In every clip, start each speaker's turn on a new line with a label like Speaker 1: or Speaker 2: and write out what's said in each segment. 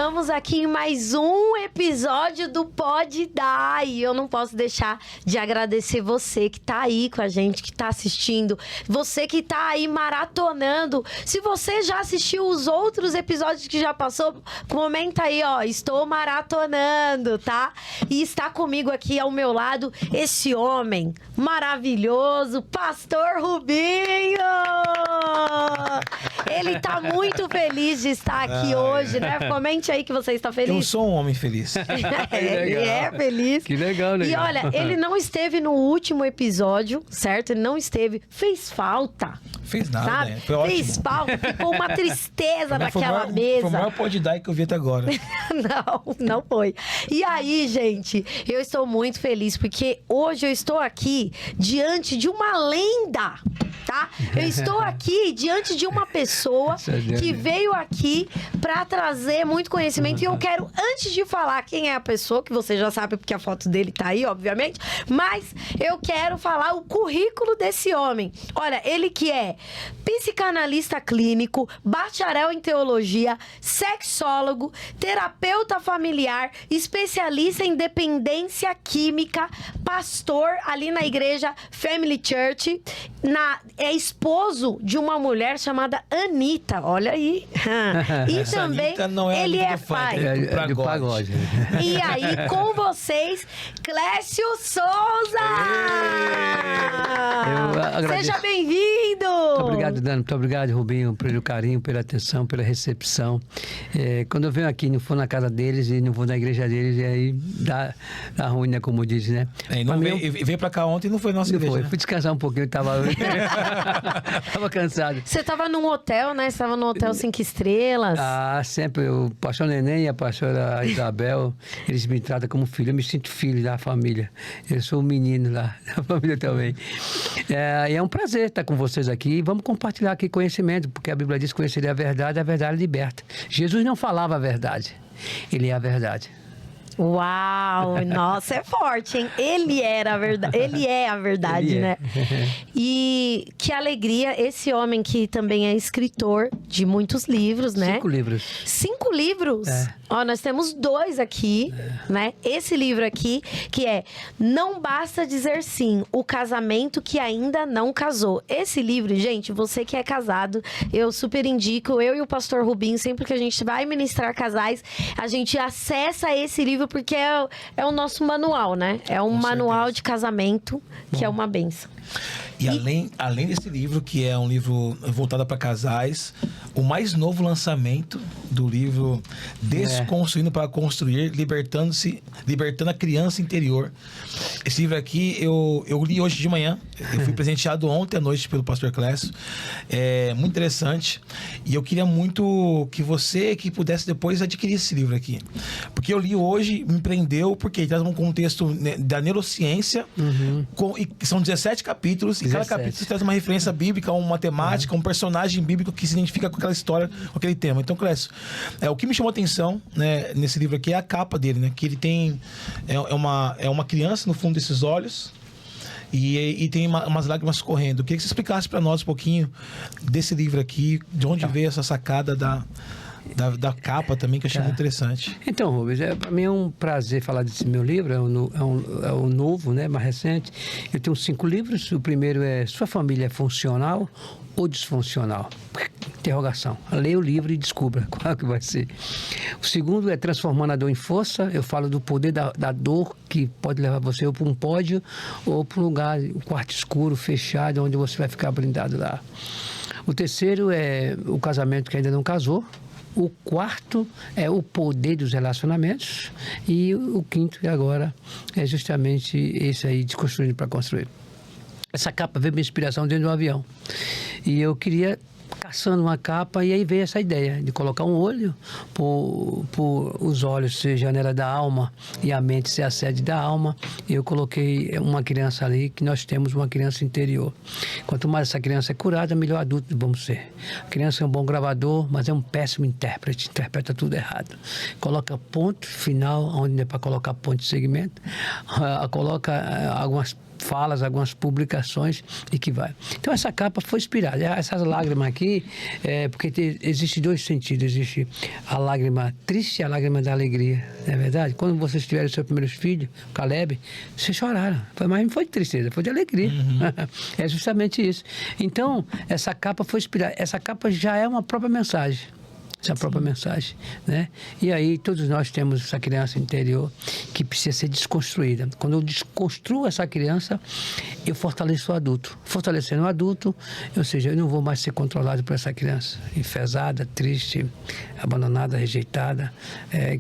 Speaker 1: Estamos aqui em mais um episódio do Pode Dar. E eu não posso deixar de agradecer você que tá aí com a gente, que tá assistindo. Você que tá aí maratonando. Se você já assistiu os outros episódios que já passou, comenta aí, ó. Estou maratonando, tá? E está comigo aqui ao meu lado esse homem maravilhoso, Pastor Rubinho! Ele tá muito feliz de estar aqui hoje, né? Comente aí que você está feliz.
Speaker 2: Eu sou um homem feliz.
Speaker 1: Ele é feliz.
Speaker 3: Que legal, legal.
Speaker 1: E olha, ele não esteve no último episódio, certo? Ele não esteve. Fez falta.
Speaker 2: Fez nada,
Speaker 1: sabe?
Speaker 2: né? Foi ótimo.
Speaker 1: Fez falta. Ficou uma tristeza naquela
Speaker 2: Foi
Speaker 1: mesa.
Speaker 2: o maior Pode Dar que eu vi até agora.
Speaker 1: Não foi. E aí, gente, eu estou muito feliz porque hoje eu estou aqui diante de uma lenda, tá? Eu estou aqui diante de uma pessoa que veio aqui para trazer muito conhecimento. E eu quero, antes de falar quem é a pessoa, que você já sabe porque a foto dele tá aí, obviamente, mas eu quero falar o currículo desse homem. Olha, ele que é psicanalista clínico, bacharel em teologia, sexólogo, terapeuta familiar, especialista em dependência química, pastor ali na igreja Family Church, é esposo de uma mulher chamada Anitta, olha aí. E
Speaker 2: essa
Speaker 1: também
Speaker 2: não é
Speaker 1: ele é pai.
Speaker 3: É de pagode.
Speaker 1: E aí, com vocês, Clécio Souza! Seja bem-vindo!
Speaker 3: Muito obrigado, Dani. Muito obrigado, Rubinho, pelo carinho, pela atenção, pela recepção. Quando eu venho aqui, não vou na casa deles e não vou na igreja deles, e aí dá ruim, né? Como diz, né?
Speaker 2: Veio pra cá ontem e não foi nossa igreja.
Speaker 3: Foi.
Speaker 2: Né?
Speaker 3: Fui descansar um pouquinho, tava cansado.
Speaker 1: Você tava num hotel, né? Você tava num hotel 5 estrelas.
Speaker 3: Ah, sempre. O pastor Neném e a pastora Isabel, eles me tratam como filho. Eu me sinto filho da família. Eu sou um menino lá, da família também. E é um prazer estar com vocês aqui. Vamos compartilhar aqui conhecimento, porque a Bíblia diz que conhecer a verdade liberta. Jesus não falava a verdade, ele é a verdade.
Speaker 1: Uau! Nossa, é forte, hein? Ele era a verdade. Ele é a verdade, né? E que alegria esse homem que também é escritor de muitos livros, né?
Speaker 3: 5 livros.
Speaker 1: 5 livros? Ó, nós temos 2 aqui, né? Esse livro aqui, que é Não Basta Dizer Sim, o casamento que ainda não casou. Esse livro, gente, você que é casado, eu super indico, eu e o pastor Rubinho, sempre que a gente vai ministrar casais, a gente acessa esse livro porque é o nosso manual, né? É um manual de casamento, que é uma bênção.
Speaker 2: E além desse livro, que é um livro voltado para casais, o mais novo lançamento do livro Desconstruindo para Construir, libertando a criança interior. Esse livro aqui eu li hoje de manhã, eu fui presenteado ontem à noite pelo pastor Clécio. É muito interessante. E eu queria muito que você que pudesse depois adquirir esse livro aqui. Porque eu li hoje, me prendeu, porque ele traz um contexto da neurociência, e são 17 capítulos, e cada capítulo traz uma referência bíblica, uma temática, um personagem bíblico que se identifica com aquela história, com aquele tema. Então, Clécio, o que me chamou a atenção, né, nesse livro aqui é a capa dele, né? Que ele tem uma criança no fundo desses olhos e tem umas lágrimas correndo. Eu queria que você explicasse para nós um pouquinho desse livro aqui, de onde veio essa sacada da capa também, que eu achei muito interessante.
Speaker 3: Então, Rubens, para mim é um prazer falar desse meu livro, é o novo, né, mais recente. Eu tenho 5 livros. O primeiro é Sua Família é Funcional ou Disfuncional? Interrogação. Leia o livro e descubra qual que vai ser. O segundo é Transformando a Dor em Força. Eu falo do poder da dor que pode levar você ou para um pódio ou para um lugar, um quarto escuro, fechado, onde você vai ficar blindado lá. O terceiro é O Casamento que Ainda Não Casou. O quarto é O Poder dos Relacionamentos. E o quinto, que agora é justamente esse aí, Desconstruindo para Construir. Essa capa veio minha inspiração dentro de um avião. E eu queria, caçando uma capa, e aí veio essa ideia de colocar um olho, por os olhos ser janela da alma e a mente ser a sede da alma. E eu coloquei uma criança ali, que nós temos uma criança interior. Quanto mais essa criança é curada, melhor adulto vamos ser. A criança é um bom gravador, mas é um péssimo intérprete, interpreta tudo errado. Coloca ponto final, onde é para colocar ponto de segmento, coloca algumas falas, algumas publicações e que vai. Então, essa capa foi inspirada. Essas lágrimas aqui, porque existe dois sentidos. Existe a lágrima triste e a lágrima da alegria, não é verdade? Quando vocês tiveram seus primeiros filhos, Caleb, vocês choraram. Mas não foi de tristeza, foi de alegria. É justamente isso. Então, essa capa foi inspirada. Essa capa já é uma própria mensagem. Essa própria mensagem, né? E aí todos nós temos essa criança interior que precisa ser desconstruída. Quando eu desconstruo essa criança, eu fortaleço o adulto. Fortalecendo o adulto, ou seja, eu não vou mais ser controlado por essa criança enfesada, triste, abandonada, rejeitada,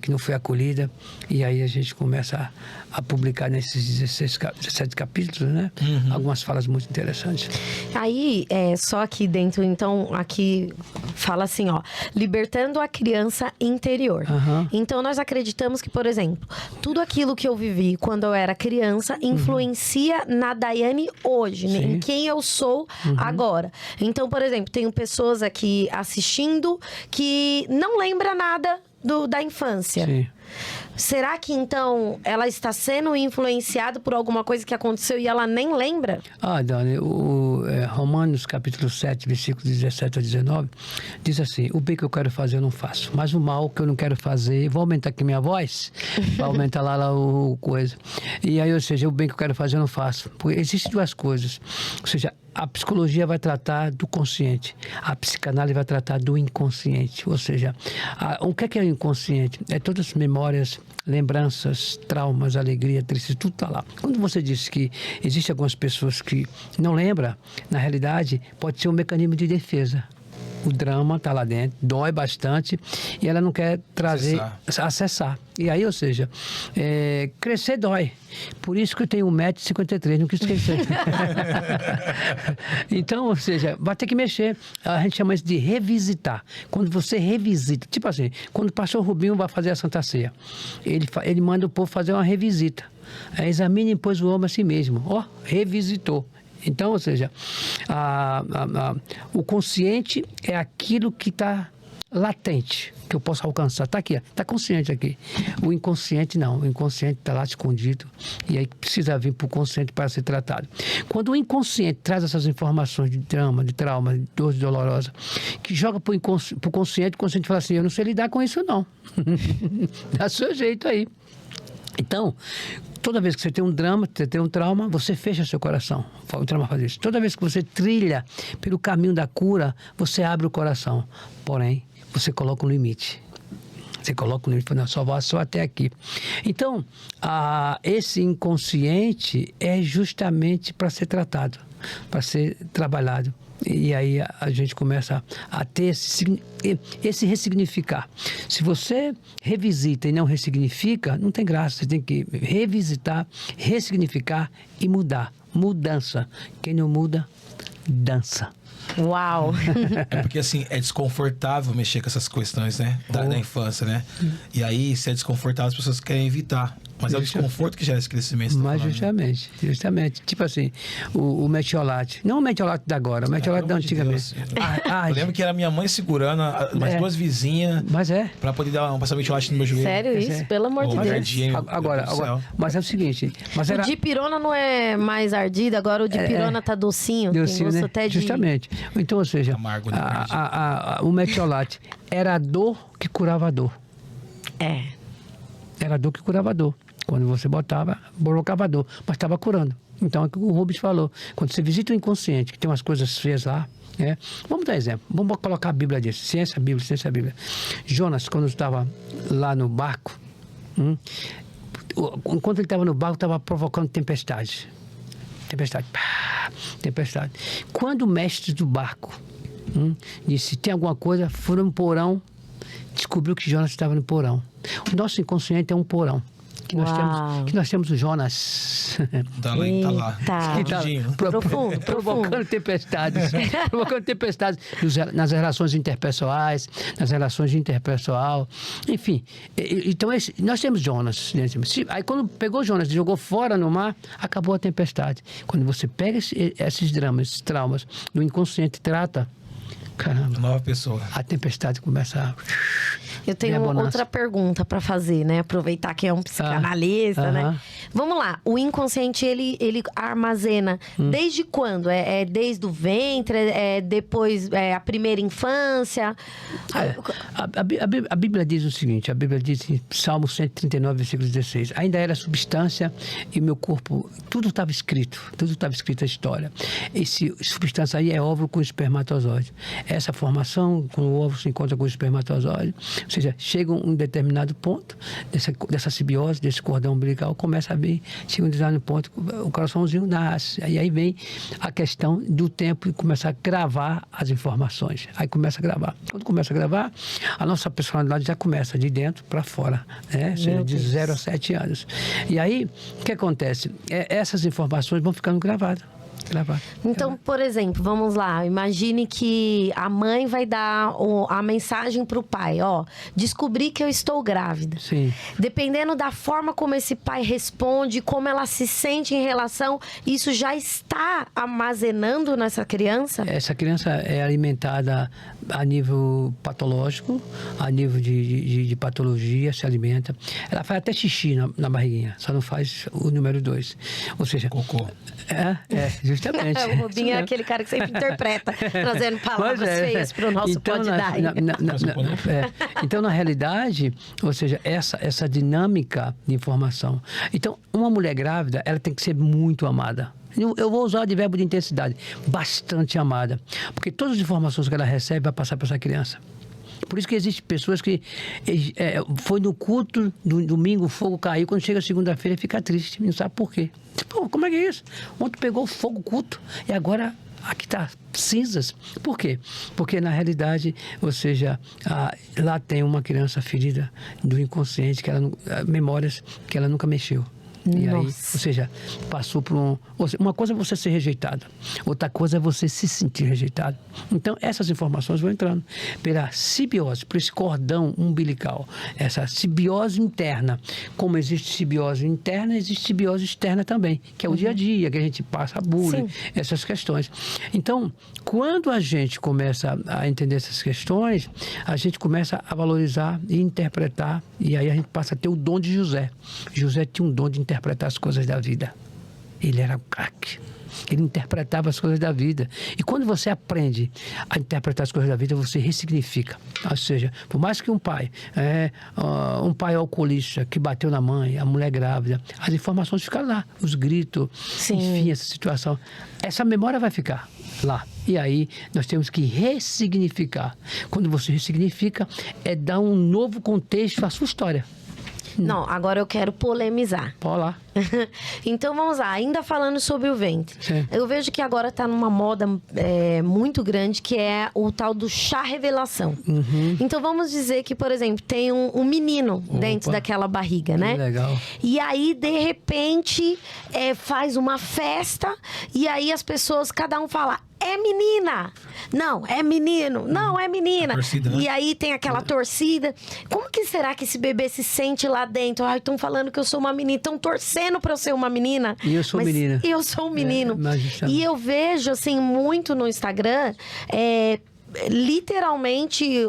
Speaker 3: que não foi acolhida. E aí a gente começa a publicar nesses 17 capítulos, né? Algumas falas muito interessantes.
Speaker 1: Aí, só aqui dentro, então, aqui fala assim, ó, libertando a criança interior. Então, nós acreditamos que, por exemplo, tudo aquilo que eu vivi quando eu era criança influencia na Daiane hoje, né? Em quem eu sou agora. Então, por exemplo, tenho pessoas aqui assistindo que não lembra nada da infância.
Speaker 3: Sim.
Speaker 1: Será que, então, ela está sendo influenciada por alguma coisa que aconteceu e ela nem lembra?
Speaker 3: Dani, Romanos capítulo 7, versículos 17 a 19, diz assim: o bem que eu quero fazer eu não faço, mas o mal que eu não quero fazer, vou aumentar aqui minha voz, vai aumentar lá o coisa. E aí, ou seja, o bem que eu quero fazer eu não faço. Porque existem duas coisas, ou seja, a psicologia vai tratar do consciente, a psicanálise vai tratar do inconsciente. Ou seja, o que é o inconsciente? É todas as memórias, lembranças, traumas, alegria, tristeza, tudo está lá. Quando você disse que existem algumas pessoas que não lembram, na realidade, pode ser um mecanismo de defesa. O drama está lá dentro, dói bastante e ela não quer trazer, acessar. E aí, ou seja, crescer dói. Por isso que eu tenho 1,53 m, não quis esquecer. Então, ou seja, vai ter que mexer. A gente chama isso de revisitar. Quando você revisita, tipo assim, quando o pastor Rubinho vai fazer a Santa Ceia, ele manda o povo fazer uma revisita. Examine, pois, o homem a si mesmo. Revisitou. Então, ou seja, o consciente é aquilo que está latente, que eu posso alcançar. Está aqui, está consciente aqui. O inconsciente não. O inconsciente está lá escondido e aí precisa vir para o consciente para ser tratado. Quando o inconsciente traz essas informações de drama, de trauma, de dor dolorosa, que joga para o consciente fala assim: eu não sei lidar com isso não. Dá seu jeito aí. Então, toda vez que você tem um drama, você tem um trauma, você fecha seu coração. O trauma faz isso. Toda vez que você trilha pelo caminho da cura, você abre o coração. Porém, você coloca um limite. Você coloca um limite, não, só vá só até aqui. Então, esse inconsciente é justamente para ser tratado, para ser trabalhado. E aí a gente começa a ter esse ressignificar. Se você revisita e não ressignifica, não tem graça. Você tem que revisitar, ressignificar e mudar. Mudança. Quem não muda, dança.
Speaker 1: Uau!
Speaker 2: É porque, assim, é desconfortável mexer com essas questões, né? Da infância, né? E aí, se é desconfortável, as pessoas querem evitar. Mas é o desconforto que gera esse crescimento.
Speaker 3: Mas justamente. Tipo assim, o metiolate. Não o metiolate da agora, o metiolate da antigamente.
Speaker 2: Eu lembro que era minha mãe segurando as duas vizinhas.
Speaker 3: Mas
Speaker 2: pra poder passar metiolate no meu joelho.
Speaker 1: Sério isso? Pelo amor de Deus.
Speaker 3: Agora, mas é o seguinte... Mas
Speaker 1: o dipirona não é mais ardido, agora o dipirona tá docinho.
Speaker 3: Docinho,
Speaker 1: tem gosto,
Speaker 3: né?
Speaker 1: até de...
Speaker 3: Justamente. Então, ou seja,
Speaker 2: amargo, né?
Speaker 3: O metiolate era a dor que curava a dor. Era a dor que curava a dor. Quando você botava, provocava a dor, mas estava curando. Então, é o que o Rubens falou. Quando você visita o inconsciente, que tem umas coisas feias lá, vamos dar exemplo. Vamos colocar a Bíblia disso. Ciência Bíblia. Jonas, quando estava lá no barco, enquanto ele estava no barco, estava provocando tempestade. Tempestade. Quando o mestre do barco disse, tem alguma coisa, foram no porão, descobriu que Jonas estava no porão. O nosso inconsciente é um porão. Que nós temos o Jonas.
Speaker 2: Tá lá.
Speaker 1: Profundo.
Speaker 3: Provocando tempestades. Provocando tempestades nas relações interpessoais, nas relações interpessoal. Enfim, então nós temos Jonas. Aí quando pegou Jonas e jogou fora no mar, acabou a tempestade. Quando você pega esses dramas, esses traumas, no inconsciente trata, Caramba.
Speaker 2: Nova pessoa.
Speaker 3: A tempestade começa a...
Speaker 1: Eu tenho outra pergunta para fazer, né? Aproveitar que é um psicanalista, né? Vamos lá. O inconsciente, ele armazena desde quando? É desde o ventre? É depois, a primeira infância?
Speaker 3: A Bíblia diz o seguinte, a Bíblia diz em Salmo 139, versículo 16, ainda era substância e meu corpo, tudo estava escrito a história. Esse substância aí é óvulo com espermatozoide. Essa formação, quando o óvulo se encontra com o espermatozoide, ou seja, chega um determinado ponto dessa simbiose, desse cordão umbilical, começa a abrir, chega um determinado ponto, o coraçãozinho nasce. Aí vem a questão do tempo e começa a gravar as informações. Aí começa a gravar. Quando começa a gravar, a nossa personalidade já começa de dentro para fora, né? Seja de 0 a 7 anos. E aí, o que acontece? Essas informações vão ficando gravadas.
Speaker 1: Então, por exemplo, vamos lá, imagine que a mãe vai dar a mensagem para o pai, descobri que eu estou grávida.
Speaker 3: Sim.
Speaker 1: Dependendo da forma como esse pai responde, como ela se sente em relação, isso já está armazenando nessa criança?
Speaker 3: Essa criança é alimentada a nível patológico, a nível de patologia, se alimenta. Ela faz até xixi na barriguinha, só não faz o número 2. Ou seja...
Speaker 2: Cocô.
Speaker 3: Justamente.
Speaker 1: O Robinho é aquele cara que sempre interpreta, trazendo palavras feias para o nosso podcast.
Speaker 3: Então, na realidade, ou seja, essa dinâmica de informação. Então, uma mulher grávida, ela tem que ser muito amada. Eu vou usar o verbo de intensidade, bastante amada. Porque todas as informações que ela recebe vai passar para essa criança. Por isso que existem pessoas que foi no culto, no domingo o fogo caiu, quando chega segunda-feira fica triste, não sabe por quê. Pô, como é que é isso? Ontem pegou fogo, culto, e agora aqui está cinzas. Por quê? Porque na realidade, ou seja, lá tem uma criança ferida do inconsciente, memórias que ela nunca mexeu. E aí, ou seja, passou por uma coisa é você ser rejeitado, outra coisa é você se sentir rejeitado. Então, essas informações vão entrando pela simbiose, por esse cordão umbilical, essa simbiose interna. Como existe simbiose interna, existe simbiose externa também, que é o dia a dia, que a gente passa bullying, essas questões. Então, quando a gente começa a entender essas questões, a gente começa a valorizar e interpretar, e aí a gente passa a ter o dom de José. José tinha um dom de interpretar as coisas da vida. Ele era um craque. Ele interpretava as coisas da vida. E quando você aprende a interpretar as coisas da vida, você ressignifica. Ou seja, por mais que um pai alcoolista que bateu na mãe, a mulher grávida, as informações ficam lá. Os gritos, enfim, essa situação. Essa memória vai ficar lá. E aí, nós temos que ressignificar. Quando você ressignifica, é dar um novo contexto à sua história.
Speaker 1: Não, agora eu quero polemizar.
Speaker 3: Pode lá.
Speaker 1: Então, vamos lá. Ainda falando sobre o ventre.
Speaker 3: Sim.
Speaker 1: Eu vejo que agora está numa moda muito grande, que é o tal do chá revelação. Então, vamos dizer que, por exemplo, tem um menino dentro daquela barriga, né?
Speaker 3: Legal.
Speaker 1: E aí, de repente, faz uma festa e aí as pessoas, cada um fala... É menina! Não, é menino! Não, é menina!
Speaker 2: Torcida, né?
Speaker 1: E aí tem aquela torcida. Como que será que esse bebê se sente lá dentro? Ai, estão falando que eu sou uma menina. Estão torcendo pra eu ser uma menina.
Speaker 3: E eu sou menina.
Speaker 1: Eu sou um menino. E eu vejo, assim, muito no Instagram... literalmente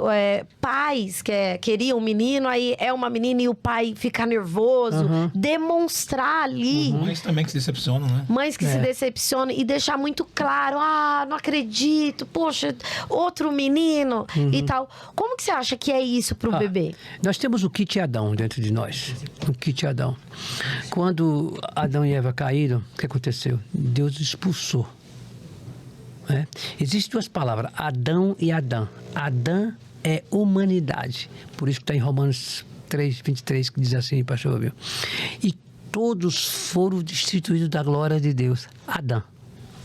Speaker 1: pais que queriam um menino, aí é uma menina e o pai fica nervoso, demonstrar ali.
Speaker 2: Mães também que se decepcionam, né?
Speaker 1: Mães que se decepcionam e deixar muito claro, não acredito, poxa, outro menino e tal. Como que você acha que é isso pro bebê?
Speaker 3: Nós temos o kit Adão dentro de nós, o kit Adão. Quando Adão e Eva caíram, o que aconteceu? Deus expulsou. Existem duas palavras, Adão e Adã. Adã é humanidade. Por isso que está em Romanos 3:23, que diz assim, pastor Fabio. E todos foram destituídos da glória de Deus. Adã,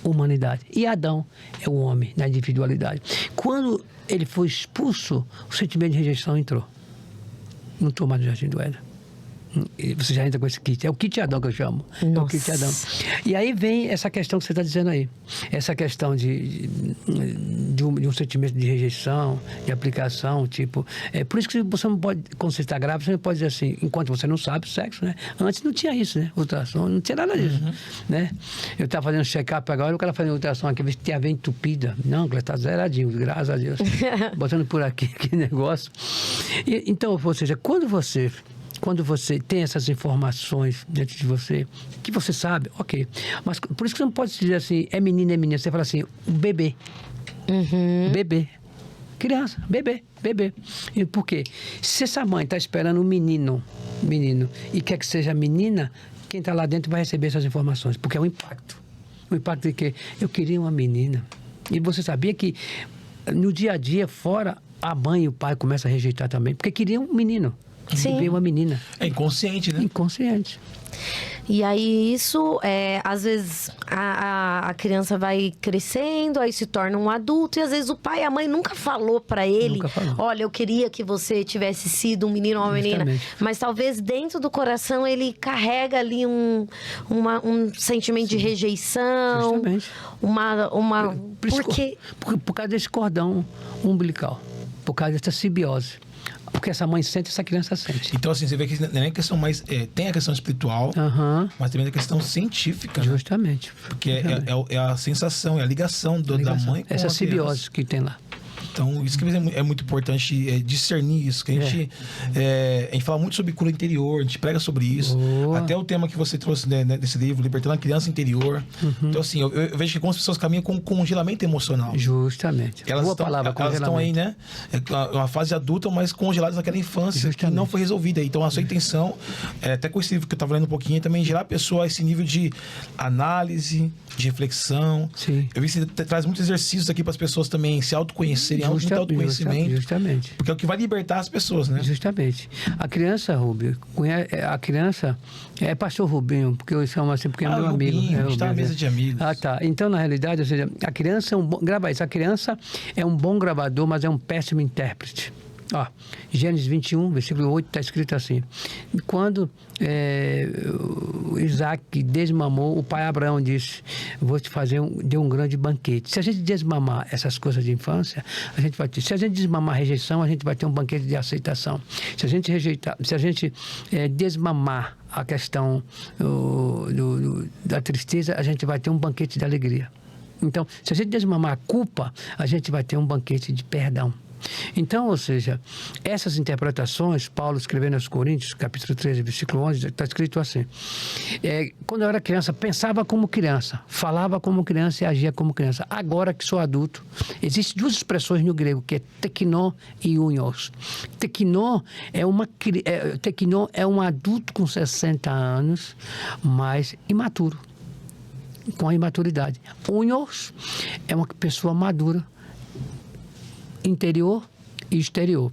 Speaker 3: humanidade. E Adão é o homem, na individualidade. Quando ele foi expulso, o sentimento de rejeição entrou. Não estou mais no Jardim do Éden. E você já entra com esse kit. É o kit Adão que eu chamo. É o
Speaker 1: Nossa.
Speaker 3: kit Adão. E aí vem essa questão que você está dizendo aí. Essa questão de um sentimento de rejeição, de aplicação, tipo... É por isso que você não pode, quando você está grávida, você não pode dizer assim, enquanto você não sabe o sexo, né? Antes não tinha isso, né? Ultrassom, não tinha nada disso, né? Eu estava fazendo check-up agora, o cara fazendo ultrassom aqui, ver se tinha veia entupida. Não, ela está zeradinho, graças a Deus. Botando por aqui, que negócio. Então, ou seja, quando você tem essas informações dentro de você, que você sabe, ok. Mas por isso que você não pode dizer assim, é menina, é menina. Você fala assim, bebê. Bebê. Criança, bebê. E por quê? Se essa mãe está esperando um menino, e quer que seja menina, quem está lá dentro vai receber essas informações, porque é um impacto. O impacto de que eu queria uma menina. E você sabia que no dia a dia, fora, a mãe e o pai começam a rejeitar também, porque queriam um menino.
Speaker 1: Sim.
Speaker 3: E veio uma menina.
Speaker 2: É inconsciente, né?
Speaker 3: Inconsciente.
Speaker 1: E aí isso, às vezes, a criança vai crescendo, aí se torna um adulto, e às vezes o pai e a mãe nunca falou pra ele,
Speaker 3: Nunca falou.
Speaker 1: olha, eu queria que você tivesse sido um menino ou uma menina.
Speaker 3: Justamente.
Speaker 1: Mas talvez dentro do coração ele carrega ali um sentimento de rejeição.
Speaker 3: Justamente. Por causa desse cordão umbilical, por causa dessa simbiose. Porque essa mãe sente, essa criança sente.
Speaker 2: Então, assim, você vê que não é questão mais... tem a questão espiritual, mas também a questão científica, né?
Speaker 3: Justamente.
Speaker 2: Porque é a sensação, é a ligação da mãe com
Speaker 3: essa
Speaker 2: a
Speaker 3: simbiose que tem lá.
Speaker 2: Então, isso que é muito importante discernir isso. Que a gente fala muito sobre cura interior, a gente prega sobre isso. Até o tema que você trouxe desse livro, Libertando a Criança Interior. Então, assim, eu vejo que algumas pessoas caminham com congelamento emocional.
Speaker 3: Justamente.
Speaker 2: Elas estão aí, né? É uma fase adulta, mas congeladas naquela infância que não foi resolvida. Então, a sua intenção, até com esse livro que eu estava lendo um pouquinho, é também gerar a pessoa a esse nível de análise, de reflexão.
Speaker 3: Sim.
Speaker 2: Eu vi que você traz muitos exercícios aqui para as pessoas também se autoconhecerem, muito autoconhecimento.
Speaker 3: Justamente.
Speaker 2: Porque é o que vai libertar as pessoas, né?
Speaker 3: Justamente. A criança, Rubio, é pastor Rubinho, porque eu chamo assim, porque é meu amigo.
Speaker 2: Rubinho, a gente tá na mesa de amigos.
Speaker 3: Ah, tá. Então, na realidade, ou seja, a criança grava isso. A criança é um bom gravador, mas é um péssimo intérprete. Ó, Gênesis 21, versículo 8, está escrito assim: quando Isaac desmamou, o pai Abraão disse, vou te fazer um grande banquete. Se a gente desmamar essas coisas de infância, a gente vai ter. Se a gente desmamar a rejeição, a gente vai ter um banquete de aceitação. Se a gente desmamar a questão da tristeza, a gente vai ter um banquete de alegria. Então, se a gente desmamar a culpa, a gente vai ter um banquete de perdão. Então, ou seja, essas interpretações, Paulo escrevendo aos Coríntios, capítulo 13, versículo 11, está escrito assim: quando eu era criança, pensava como criança, falava como criança e agia como criança. Agora que sou adulto, existem duas expressões no grego, que é teknó e unios. Teknó é um adulto com 60 anos, mas imaturo, com a imaturidade. Unios é uma pessoa madura, interior e exterior.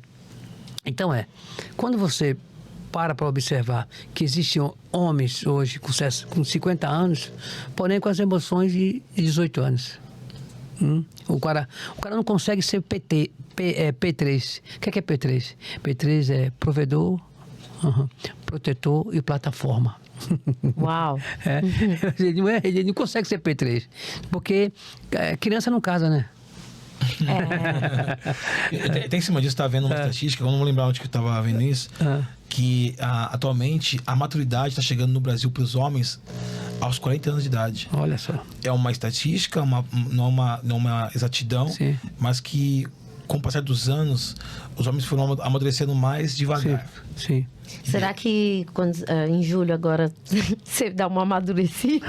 Speaker 3: Então quando você para observar que existem homens hoje com 50 anos, porém com as emoções de 18 anos. O cara não consegue ser P3. O que é P3? P3 é provedor, protetor e plataforma.
Speaker 1: Uau!
Speaker 3: Ele não consegue ser P3, porque criança não casa, né?
Speaker 2: Até em cima disso, tá vendo uma estatística, eu não vou lembrar onde que eu estava vendo isso, que atualmente a maturidade está chegando no Brasil para os homens aos 40 anos de idade.
Speaker 3: Olha só.
Speaker 2: É uma estatística, não uma exatidão,
Speaker 3: sim,
Speaker 2: mas que com o passar dos anos, os homens foram amadurecendo mais devagar.
Speaker 3: Sim.
Speaker 1: Será que em julho agora você dá uma amadurecida?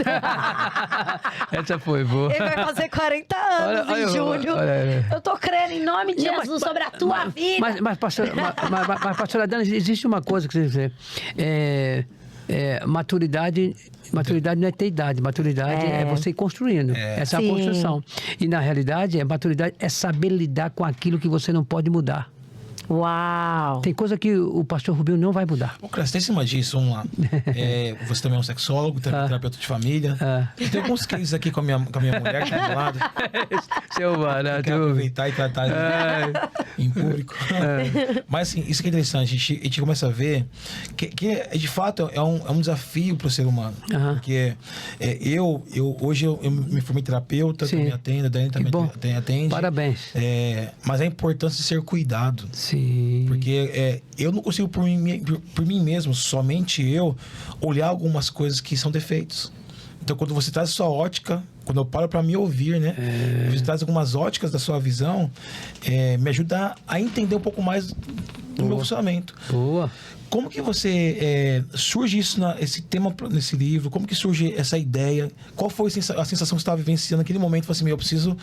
Speaker 3: Essa foi boa.
Speaker 1: Ele vai fazer 40 anos em julho. Eu tô crendo em nome de Jesus sobre a tua vida.
Speaker 3: Mas pastora Dana, existe uma coisa que você dizer. Maturidade não é ter idade, maturidade é você ir construindo. Essa é a construção. E na realidade, maturidade é saber lidar com aquilo que você não pode mudar.
Speaker 1: Uau!
Speaker 3: Tem coisa que o pastor Rubinho não vai mudar.
Speaker 2: Ô, Clécio, tem em cima disso, vamos lá. Você também é um sexólogo, terapeuta de família. Tem alguns cases aqui com a minha mulher que tá do lado.
Speaker 3: Seu barato.
Speaker 2: Quero aproveitar e tratar em público. Mas assim, isso que é interessante, a gente começa a ver que de fato é um desafio para o ser humano. Porque hoje eu me formei terapeuta, também atendo, a Dani também atende.
Speaker 3: Parabéns.
Speaker 2: Mas a importância de ser cuidado.
Speaker 3: Sim.
Speaker 2: Porque eu não consigo por mim mesmo, somente eu, olhar algumas coisas que são defeitos. Então, quando você traz a sua ótica, quando eu paro para me ouvir, né? Você traz algumas óticas da sua visão, me ajuda a entender um pouco mais do meu funcionamento.
Speaker 3: Boa.
Speaker 2: Como que você surge isso, esse tema nesse livro? Como que surge essa ideia? Qual foi a sensação que você estava vivenciando naquele momento? Você falou assim, eu preciso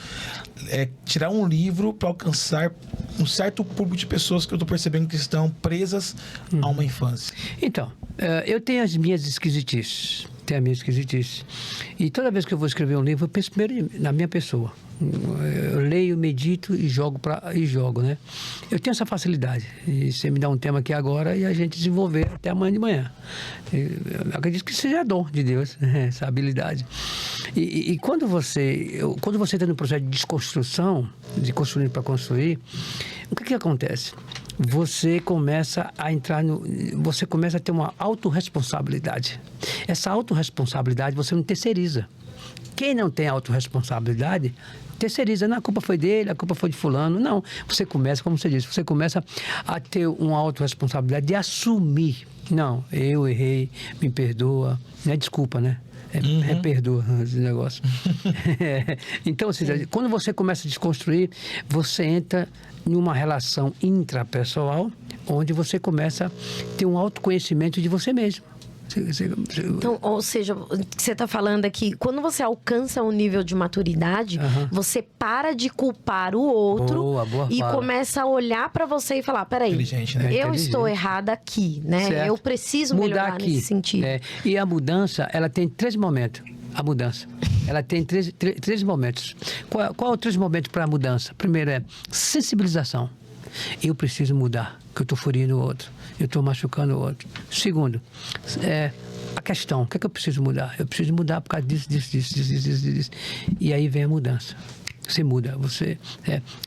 Speaker 2: tirar um livro para alcançar um certo público de pessoas que eu estou percebendo que estão presas a uma infância.
Speaker 3: Então, eu tenho as minhas esquisitices. E toda vez que eu vou escrever um livro, eu penso primeiro na minha pessoa. Eu leio, medito e jogo, né? Eu tenho essa facilidade. E você me dá um tema aqui agora e a gente desenvolver até amanhã de manhã. Eu acredito que seja dom de Deus, essa habilidade. E quando você está no processo de desconstrução, de construir para construir, o que acontece? Você começa a ter uma autorresponsabilidade. Essa autorresponsabilidade você não terceiriza. Quem não tem autorresponsabilidade, terceiriza. Não, a culpa foi dele, a culpa foi de fulano. Não, você começa, como você disse, você começa a ter uma autorresponsabilidade de assumir. Não, eu errei, me perdoa. Não é desculpa, né? Perdoa esse negócio. Então, quando você começa a desconstruir, você entra numa relação intrapessoal, onde você começa a ter um autoconhecimento de você mesmo.
Speaker 1: Então, ou seja, o que você está falando aqui, quando você alcança um nível de maturidade, você para de culpar o outro e começa a olhar para você e falar, peraí, né? Eu estou errada aqui, né?
Speaker 3: Certo.
Speaker 1: Eu preciso melhorar aqui, nesse sentido.
Speaker 3: E a mudança, ela tem 3 momentos. A mudança. Ela tem três momentos. Qual é o 3 momentos para a mudança? Primeiro é sensibilização. Eu preciso mudar, que eu estou ferindo o outro. Eu estou machucando o outro. Segundo, a questão. O que é que eu preciso mudar? Eu preciso mudar por causa disso. E aí vem a mudança. Você muda.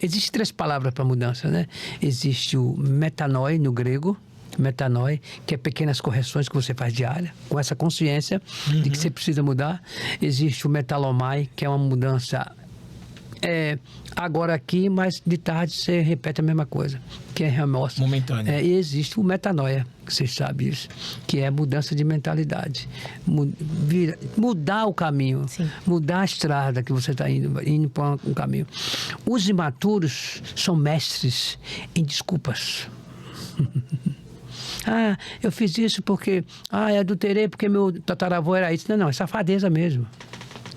Speaker 3: Existem 3 palavras para mudança, né? Existe o metanoi, no grego. Metanoi, que é pequenas correções que você faz diária, com essa consciência de que você precisa mudar. Existe o metalomai, que é uma mudança agora aqui, mas de tarde você repete a mesma coisa, que é remorso.
Speaker 2: Momentâneo.
Speaker 3: E existe o metanoia, que vocês sabem isso, que é mudança de mentalidade. Mudar o caminho, sim, mudar a estrada que você está indo para um caminho. Os imaturos são mestres em desculpas. Eu fiz isso porque... eu adulterei porque meu tataravô era isso. Não, é safadeza mesmo.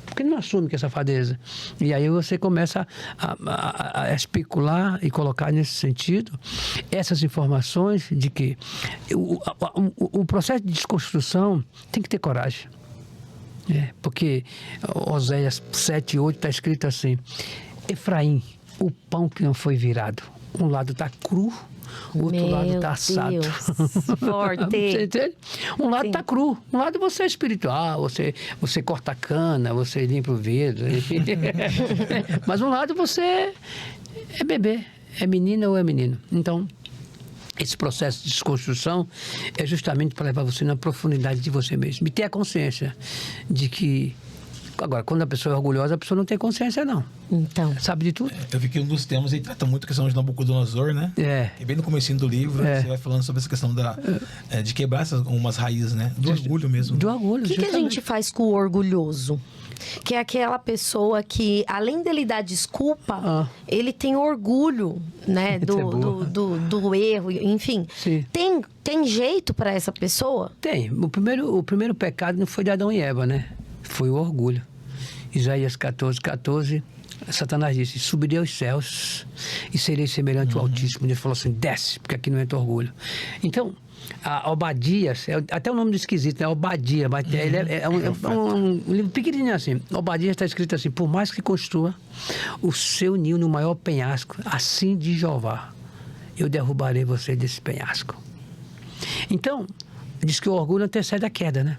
Speaker 3: Porque não assume que é safadeza. E aí você começa a especular e colocar nesse sentido essas informações de que o processo de desconstrução tem que ter coragem. Porque Oséias 7:8 está escrito assim: Efraim, o pão que não foi virado, um lado está cru, o outro lado está assado.
Speaker 1: Forte.
Speaker 3: Você entende? Um lado está cru, um lado você é espiritual, você corta a cana, você limpa o vidro, enfim. Mas um lado você é bebê, é menina ou é menino. Então, esse processo de desconstrução é justamente para levar você na profundidade de você mesmo. E ter a consciência de que... Agora, quando a pessoa é orgulhosa, a pessoa não tem consciência, não.
Speaker 1: Então.
Speaker 3: Sabe de tudo.
Speaker 2: Eu vi que um dos temas, ele trata muito a questão de Nabucodonosor, né? E bem no comecinho do livro, você vai falando sobre essa questão de quebrar umas raízes, né? Do orgulho mesmo.
Speaker 3: Do orgulho,
Speaker 1: O que a gente faz com o orgulhoso? Que é aquela pessoa que, além dele dar desculpa, ele tem orgulho, né? Do erro, enfim.
Speaker 3: Sim.
Speaker 1: Tem jeito para essa pessoa?
Speaker 3: Tem. O primeiro pecado não foi de Adão e Eva, né? Foi o orgulho. Isaías 14:14, Satanás disse: subirei aos céus e serei semelhante ao Altíssimo. Ele falou assim: desce, porque aqui não entra orgulho. Então, Obadias, até o nome do esquisito, né? Obadia, mas ele é um livro pequenininho assim. Obadias está escrito assim: por mais que construa o seu ninho no maior penhasco, assim diz Jeová, eu derrubarei você desse penhasco. Então, diz que o orgulho antecede a queda, né?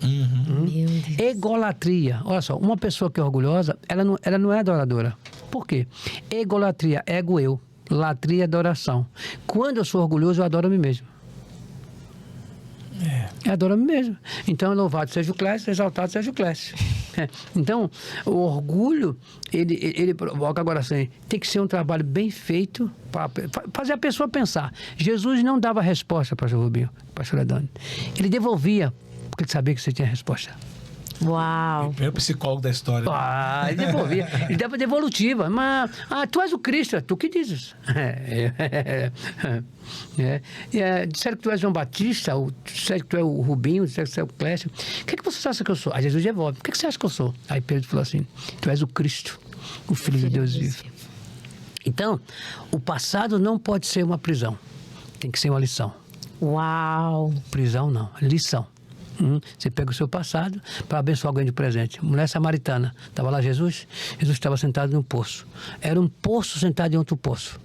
Speaker 1: Meu Deus.
Speaker 3: Egolatria. Olha só, uma pessoa que é orgulhosa, ela não é adoradora. Por quê? Egolatria, ego eu. Latria, adoração. Quando eu sou orgulhoso, eu adoro a mim mesmo. Eu adoro a mim mesmo. Então, louvado seja o Clécio, exaltado seja o Clécio. Então, o orgulho, ele provoca, agora assim, tem que ser um trabalho bem feito para fazer a pessoa pensar. Jesus não dava resposta, pastor Rubinho, pastor Adani. Ele devolvia, porque ele sabia que você tinha resposta.
Speaker 1: Uau.
Speaker 2: O primeiro psicólogo da história.
Speaker 3: Ele devolvia. Ele dava devolutiva. Mas, tu és o Cristo, é tu que dizes. Disseram que tu és João Batista, disseram que tu é o Rubinho, disseram que tu é o Clécio. O que você acha que eu sou? Aí Jesus devolve. O que você acha que eu sou? Aí Pedro falou assim, tu és o Cristo, o Filho de Deus vivo. Então, o passado não pode ser uma prisão. Tem que ser uma lição.
Speaker 1: Uau.
Speaker 3: Prisão não, lição. Você pega o seu passado para abençoar alguém de presente. Mulher samaritana. Estava lá Jesus estava sentado num poço. Era um poço sentado em outro poço.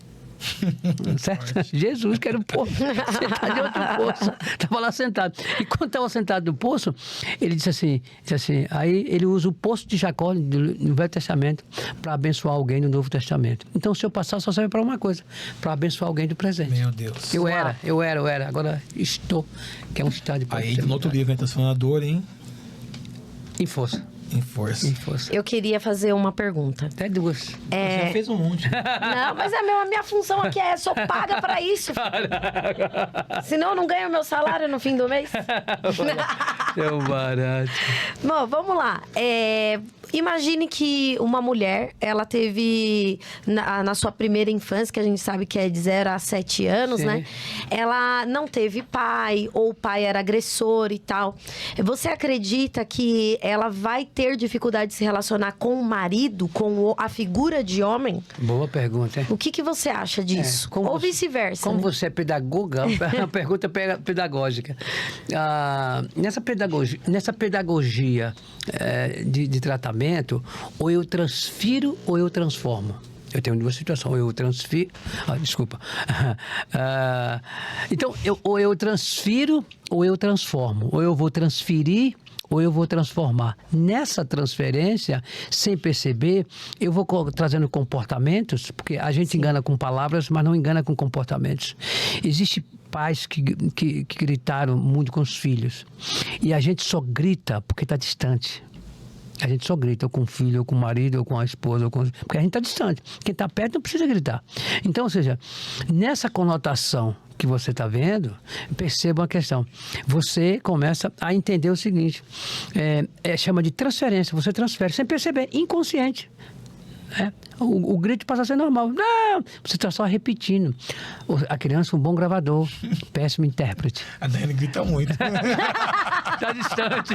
Speaker 3: Certo? Jesus, que era um poço, sentado em outro poço. Estava lá sentado. E quando estava sentado no poço, ele disse assim, aí ele usa o poço de Jacó no Velho Testamento para abençoar alguém no Novo Testamento. Então o seu passado só serve para uma coisa, para abençoar alguém do presente.
Speaker 2: Meu Deus.
Speaker 3: Eu era. Agora estou, que é um estado de
Speaker 2: Aí no outro livro, transformador
Speaker 3: em força.
Speaker 2: Em força.
Speaker 1: Eu queria fazer uma pergunta.
Speaker 3: Até duas.
Speaker 2: Você já fez um monte.
Speaker 1: Não, mas a minha função aqui sou paga pra isso. Senão eu não ganho meu salário no fim do mês.
Speaker 3: É um barato.
Speaker 1: Bom, vamos lá. Imagine que uma mulher, ela teve, na sua primeira infância, que a gente sabe que é de 0 a 7 anos,
Speaker 3: Sim.
Speaker 1: né? Ela não teve pai, ou o pai era agressor e tal. Você acredita que ela vai ter dificuldade de se relacionar com o marido, com a figura de homem?
Speaker 3: Boa pergunta, hein?
Speaker 1: O que você acha disso? Ou vice-versa?
Speaker 3: Como
Speaker 1: né?
Speaker 3: você é pedagoga, a pergunta é pedagógica. Nessa pedagogia de tratamento, ou eu transfiro ou eu transformo. Eu tenho duas situações, ou eu transfiro... desculpa. Então, ou eu transfiro ou eu transformo. Ou eu vou transferir ou eu vou transformar. Nessa transferência, sem perceber, eu vou trazendo comportamentos, porque a gente engana com palavras, mas não engana com comportamentos. Existem pais que gritaram muito com os filhos. E a gente só grita porque está distante. A gente só grita, ou com o filho, ou com o marido, ou com a esposa, porque a gente está distante. Quem está perto não precisa gritar. Então, ou seja, nessa conotação que você está vendo, perceba uma questão. Você começa a entender o seguinte, chama de transferência, você transfere sem perceber, inconsciente. O grito passa a ser normal. Não, você está só repetindo. A criança é um bom gravador, péssimo intérprete.
Speaker 2: A Dani grita muito.
Speaker 3: Está distante.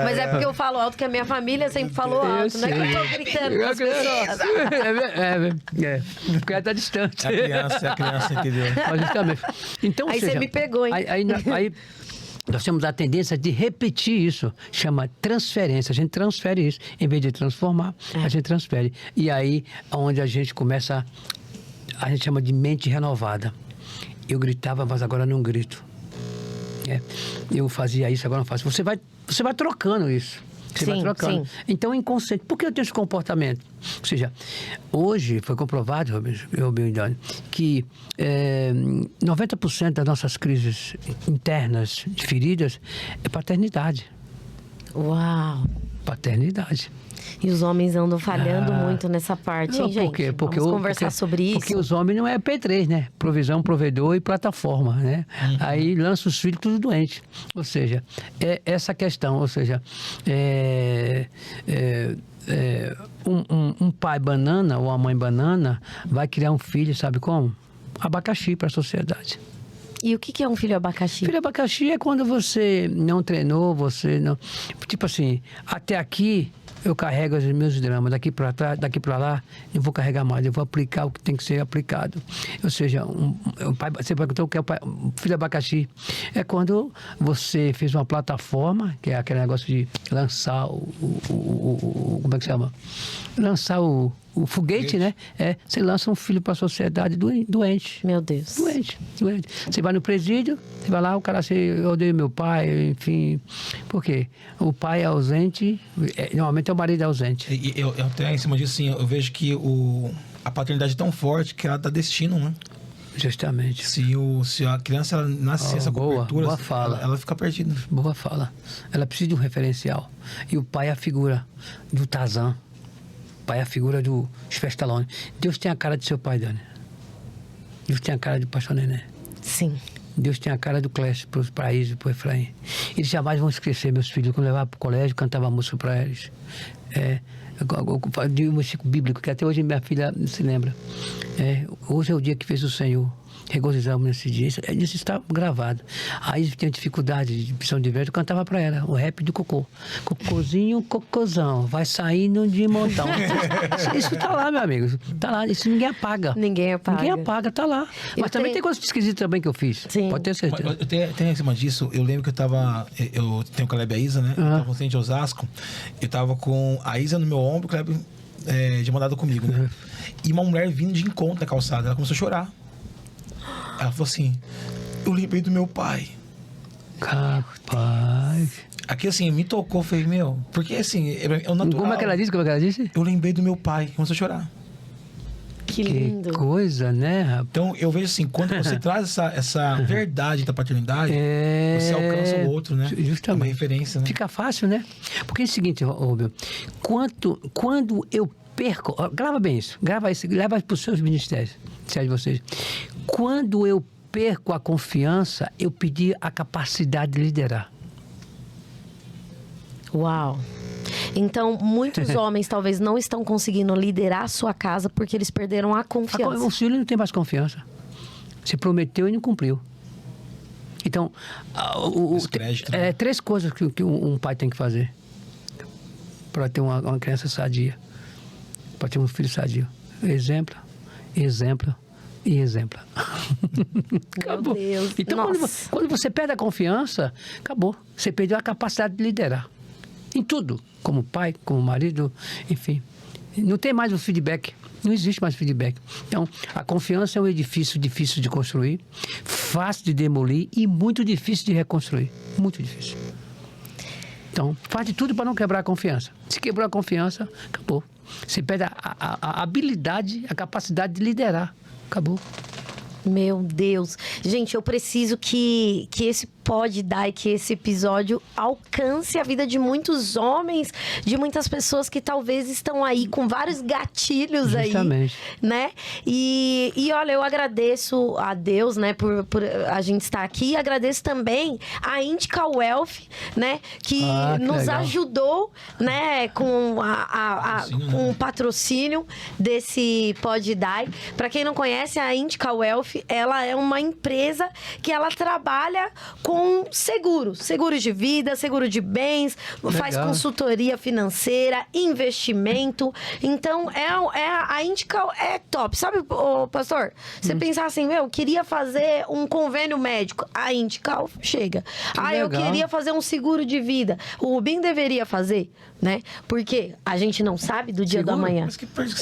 Speaker 1: Mas é porque eu falo alto, que a minha família sempre falou alto. Não é que eu estou gritando com as pessoas.
Speaker 3: Porque ela está distante.
Speaker 2: A criança, entendeu?
Speaker 3: Justamente. Então,
Speaker 1: Aí você me pegou, hein?
Speaker 3: Aí nós temos a tendência de repetir isso, chama transferência. A gente transfere isso. Em vez de transformar, a gente transfere. E aí, onde a gente começa, a gente chama de mente renovada. Eu gritava, mas agora não grito. Eu fazia isso, agora não faço. Você vai trocando isso. Você vai trocando. Sim. Então, inconsciente. Por que eu tenho esse comportamento? Ou seja, hoje foi comprovado, Rubinho e Dani, que 90% das nossas crises internas, de feridas, é paternidade.
Speaker 1: Uau!
Speaker 3: Paternidade.
Speaker 1: E os homens andam falhando muito nessa parte, hein, gente?
Speaker 3: Por quê?
Speaker 1: Vamos conversar sobre isso.
Speaker 3: Porque os homens não é P3, né? Provisão, provedor e plataforma, né? Aí lança os filhos tudo doente. Ou seja, essa questão, ou seja, um pai banana ou uma mãe banana vai criar um filho, sabe como? Abacaxi para a sociedade.
Speaker 1: E o que é um filho abacaxi?
Speaker 3: Filho abacaxi é quando você não treinou, você não... Tipo assim, até aqui eu carrego os meus dramas daqui para trás, daqui para lá, eu vou carregar mais, eu vou aplicar o que tem que ser aplicado. Ou seja, você perguntou o que é o filho abacaxi. É quando você fez uma plataforma, que é aquele negócio de lançar como é que chama? Lançar o foguete, né? Você lança um filho para a sociedade doente.
Speaker 1: Meu Deus.
Speaker 3: Doente. Você vai no presídio, você vai lá, o cara, eu odeio meu pai, enfim. Por quê? O pai é ausente, normalmente é o marido ausente.
Speaker 2: E eu até em cima disso, assim, eu vejo que a paternidade é tão forte que ela dá destino, né?
Speaker 3: Justamente.
Speaker 2: Se a criança ela nasce sem essa cobertura,
Speaker 3: boa fala.
Speaker 2: Ela fica perdida.
Speaker 3: Boa fala. Ela precisa de um referencial. E o pai é a figura do Tarzan. O pai é a figura do Stallone. Deus tem a cara de seu pai, Dani. Deus tem a cara de Pastor Nené.
Speaker 1: Sim.
Speaker 3: Deus tem a cara do Clécio para Isa e para Efraim. Eles jamais vão esquecer, meus filhos. Quando eu levava para o colégio, cantava música para eles. De um versículo bíblico, que até hoje minha filha se lembra. Hoje é o dia que fez o Senhor. Regozijamos nesse dia. Isso está gravado. Aí tinha dificuldade de opção de verbo, eu cantava para ela o rap do cocô. Cocôzinho, cocôzão, vai saindo de montão. Isso está lá, meu amigo. Está lá. Isso ninguém apaga.
Speaker 1: Ninguém apaga,
Speaker 3: está lá. Mas também tem coisas esquisitas também que eu fiz.
Speaker 1: Sim.
Speaker 3: Pode ter certeza.
Speaker 2: Eu tenho em cima disso, eu lembro que eu tenho o Caleb e a Isa, né? Eu tava com o centro de Osasco. Eu tava com a Isa no meu ombro, o Caleb de mandado comigo, né? E uma mulher vindo de encontro na calçada, ela começou a chorar. Ela falou assim, eu lembrei do meu pai.
Speaker 3: Capaz.
Speaker 2: Aqui assim, me tocou, falei, porque assim, é o natural.
Speaker 3: Como é que ela disse?
Speaker 2: Eu lembrei do meu pai, começou a chorar.
Speaker 1: Que lindo.
Speaker 3: Que coisa, né, rapaz?
Speaker 2: Então, eu vejo assim, quando você traz essa verdade da paternidade, você alcança o outro, né?
Speaker 3: Justamente.
Speaker 2: É uma referência, né?
Speaker 3: Fica fácil, né? Porque é o seguinte, Rubio, quando eu perco... Grava bem isso, leva para os seus ministérios, se é de vocês. Quando eu perco a confiança, eu pedi a capacidade de liderar.
Speaker 1: Uau. Então, muitos homens talvez não estão conseguindo liderar a sua casa porque eles perderam a confiança.
Speaker 3: O filho não tem mais confiança. Você prometeu e não cumpriu. Então, três coisas que um pai tem que fazer para ter uma criança sadia, para ter um filho sadio. Exemplo e exemplo. Acabou.
Speaker 1: Meu Deus.
Speaker 3: Então, quando você perde a confiança, acabou. Você perdeu a capacidade de liderar. Em tudo. Como pai, como marido, enfim. Não tem mais o feedback. Não existe mais feedback. Então, a confiança é um edifício difícil de construir, fácil de demolir e muito difícil de reconstruir. Muito difícil. Então, faz de tudo para não quebrar a confiança. Se quebrou a confiança, acabou. Você perde a habilidade, a capacidade de liderar. Acabou.
Speaker 1: Meu Deus. Gente, eu preciso que esse pode dar e que esse episódio alcance a vida de muitos homens, de muitas pessoas que talvez estão aí com vários gatilhos.
Speaker 3: Justamente.
Speaker 1: Aí, né? E olha, eu agradeço a Deus, né, por a gente estar aqui, e agradeço também a Indica Wealth, né, que nos
Speaker 3: legal.
Speaker 1: Ajudou, né, com com o patrocínio desse Pode Dar. Para quem não conhece, a Indica Wealth, ela é uma empresa que ela trabalha com seguro de vida, seguro de bens, faz consultoria financeira, investimento. Então, a Indica é top. Sabe, pastor? Você pensar assim, eu queria fazer um convênio médico. A Indica chega. Eu queria fazer um seguro de vida. O Rubinho deveria fazer, né? Porque a gente não sabe do dia do amanhã.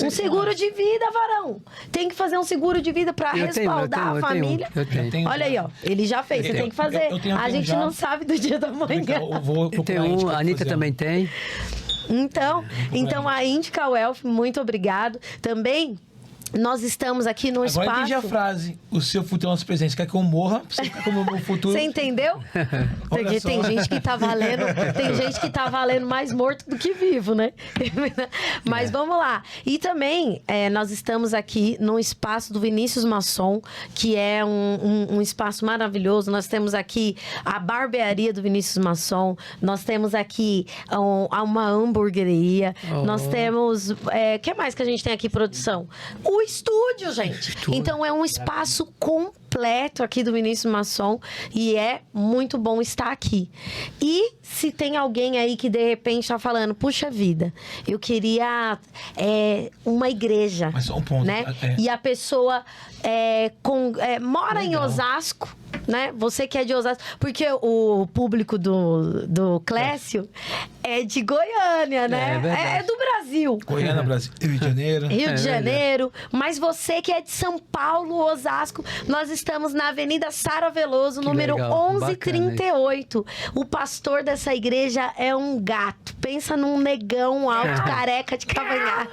Speaker 1: Um seguro de vida, varão. Tem que fazer um seguro de vida para respaldar a família.
Speaker 3: Eu tenho.
Speaker 1: Olha aí, ó. Ele já fez. Você tem que fazer. A gente não sabe do dia da manhã.
Speaker 3: A Anitta também tem.
Speaker 1: Então a Indica Wealth, muito obrigado. Também nós estamos aqui no espaço...
Speaker 2: Agora entendi a frase. O seu futuro é nosso presente. Quer que eu morra? Você ficar como o meu futuro...
Speaker 1: Você entendeu? Porque tem gente que tá valendo... Tem gente que tá valendo mais morto do que vivo, né? Mas vamos lá. E também, nós estamos aqui no espaço do Vinícius Masson, que é um espaço maravilhoso. Nós temos aqui a barbearia do Vinícius Masson. Nós temos aqui uma hamburgueria. Nós temos... O que mais que a gente tem aqui, produção? O estúdio, gente. Então é um espaço completo aqui do Ministério Maçom e é muito bom estar aqui. E se tem alguém aí que de repente está falando, puxa vida, eu queria uma igreja.
Speaker 2: Mas só um ponto.
Speaker 1: Né? E a pessoa mora em Osasco, né? Você que é de Osasco, porque o público do Clécio é de Goiânia, né? É do Brasil.
Speaker 2: Goiânia, Brasil, Rio de Janeiro.
Speaker 1: Rio de Janeiro. Mas você que é de São Paulo, Osasco, nós estamos na Avenida Sara Veloso, número
Speaker 3: legal,
Speaker 1: 1138. O pastor dessa igreja é um gato. Pensa num negão alto, careca de cavanhaque.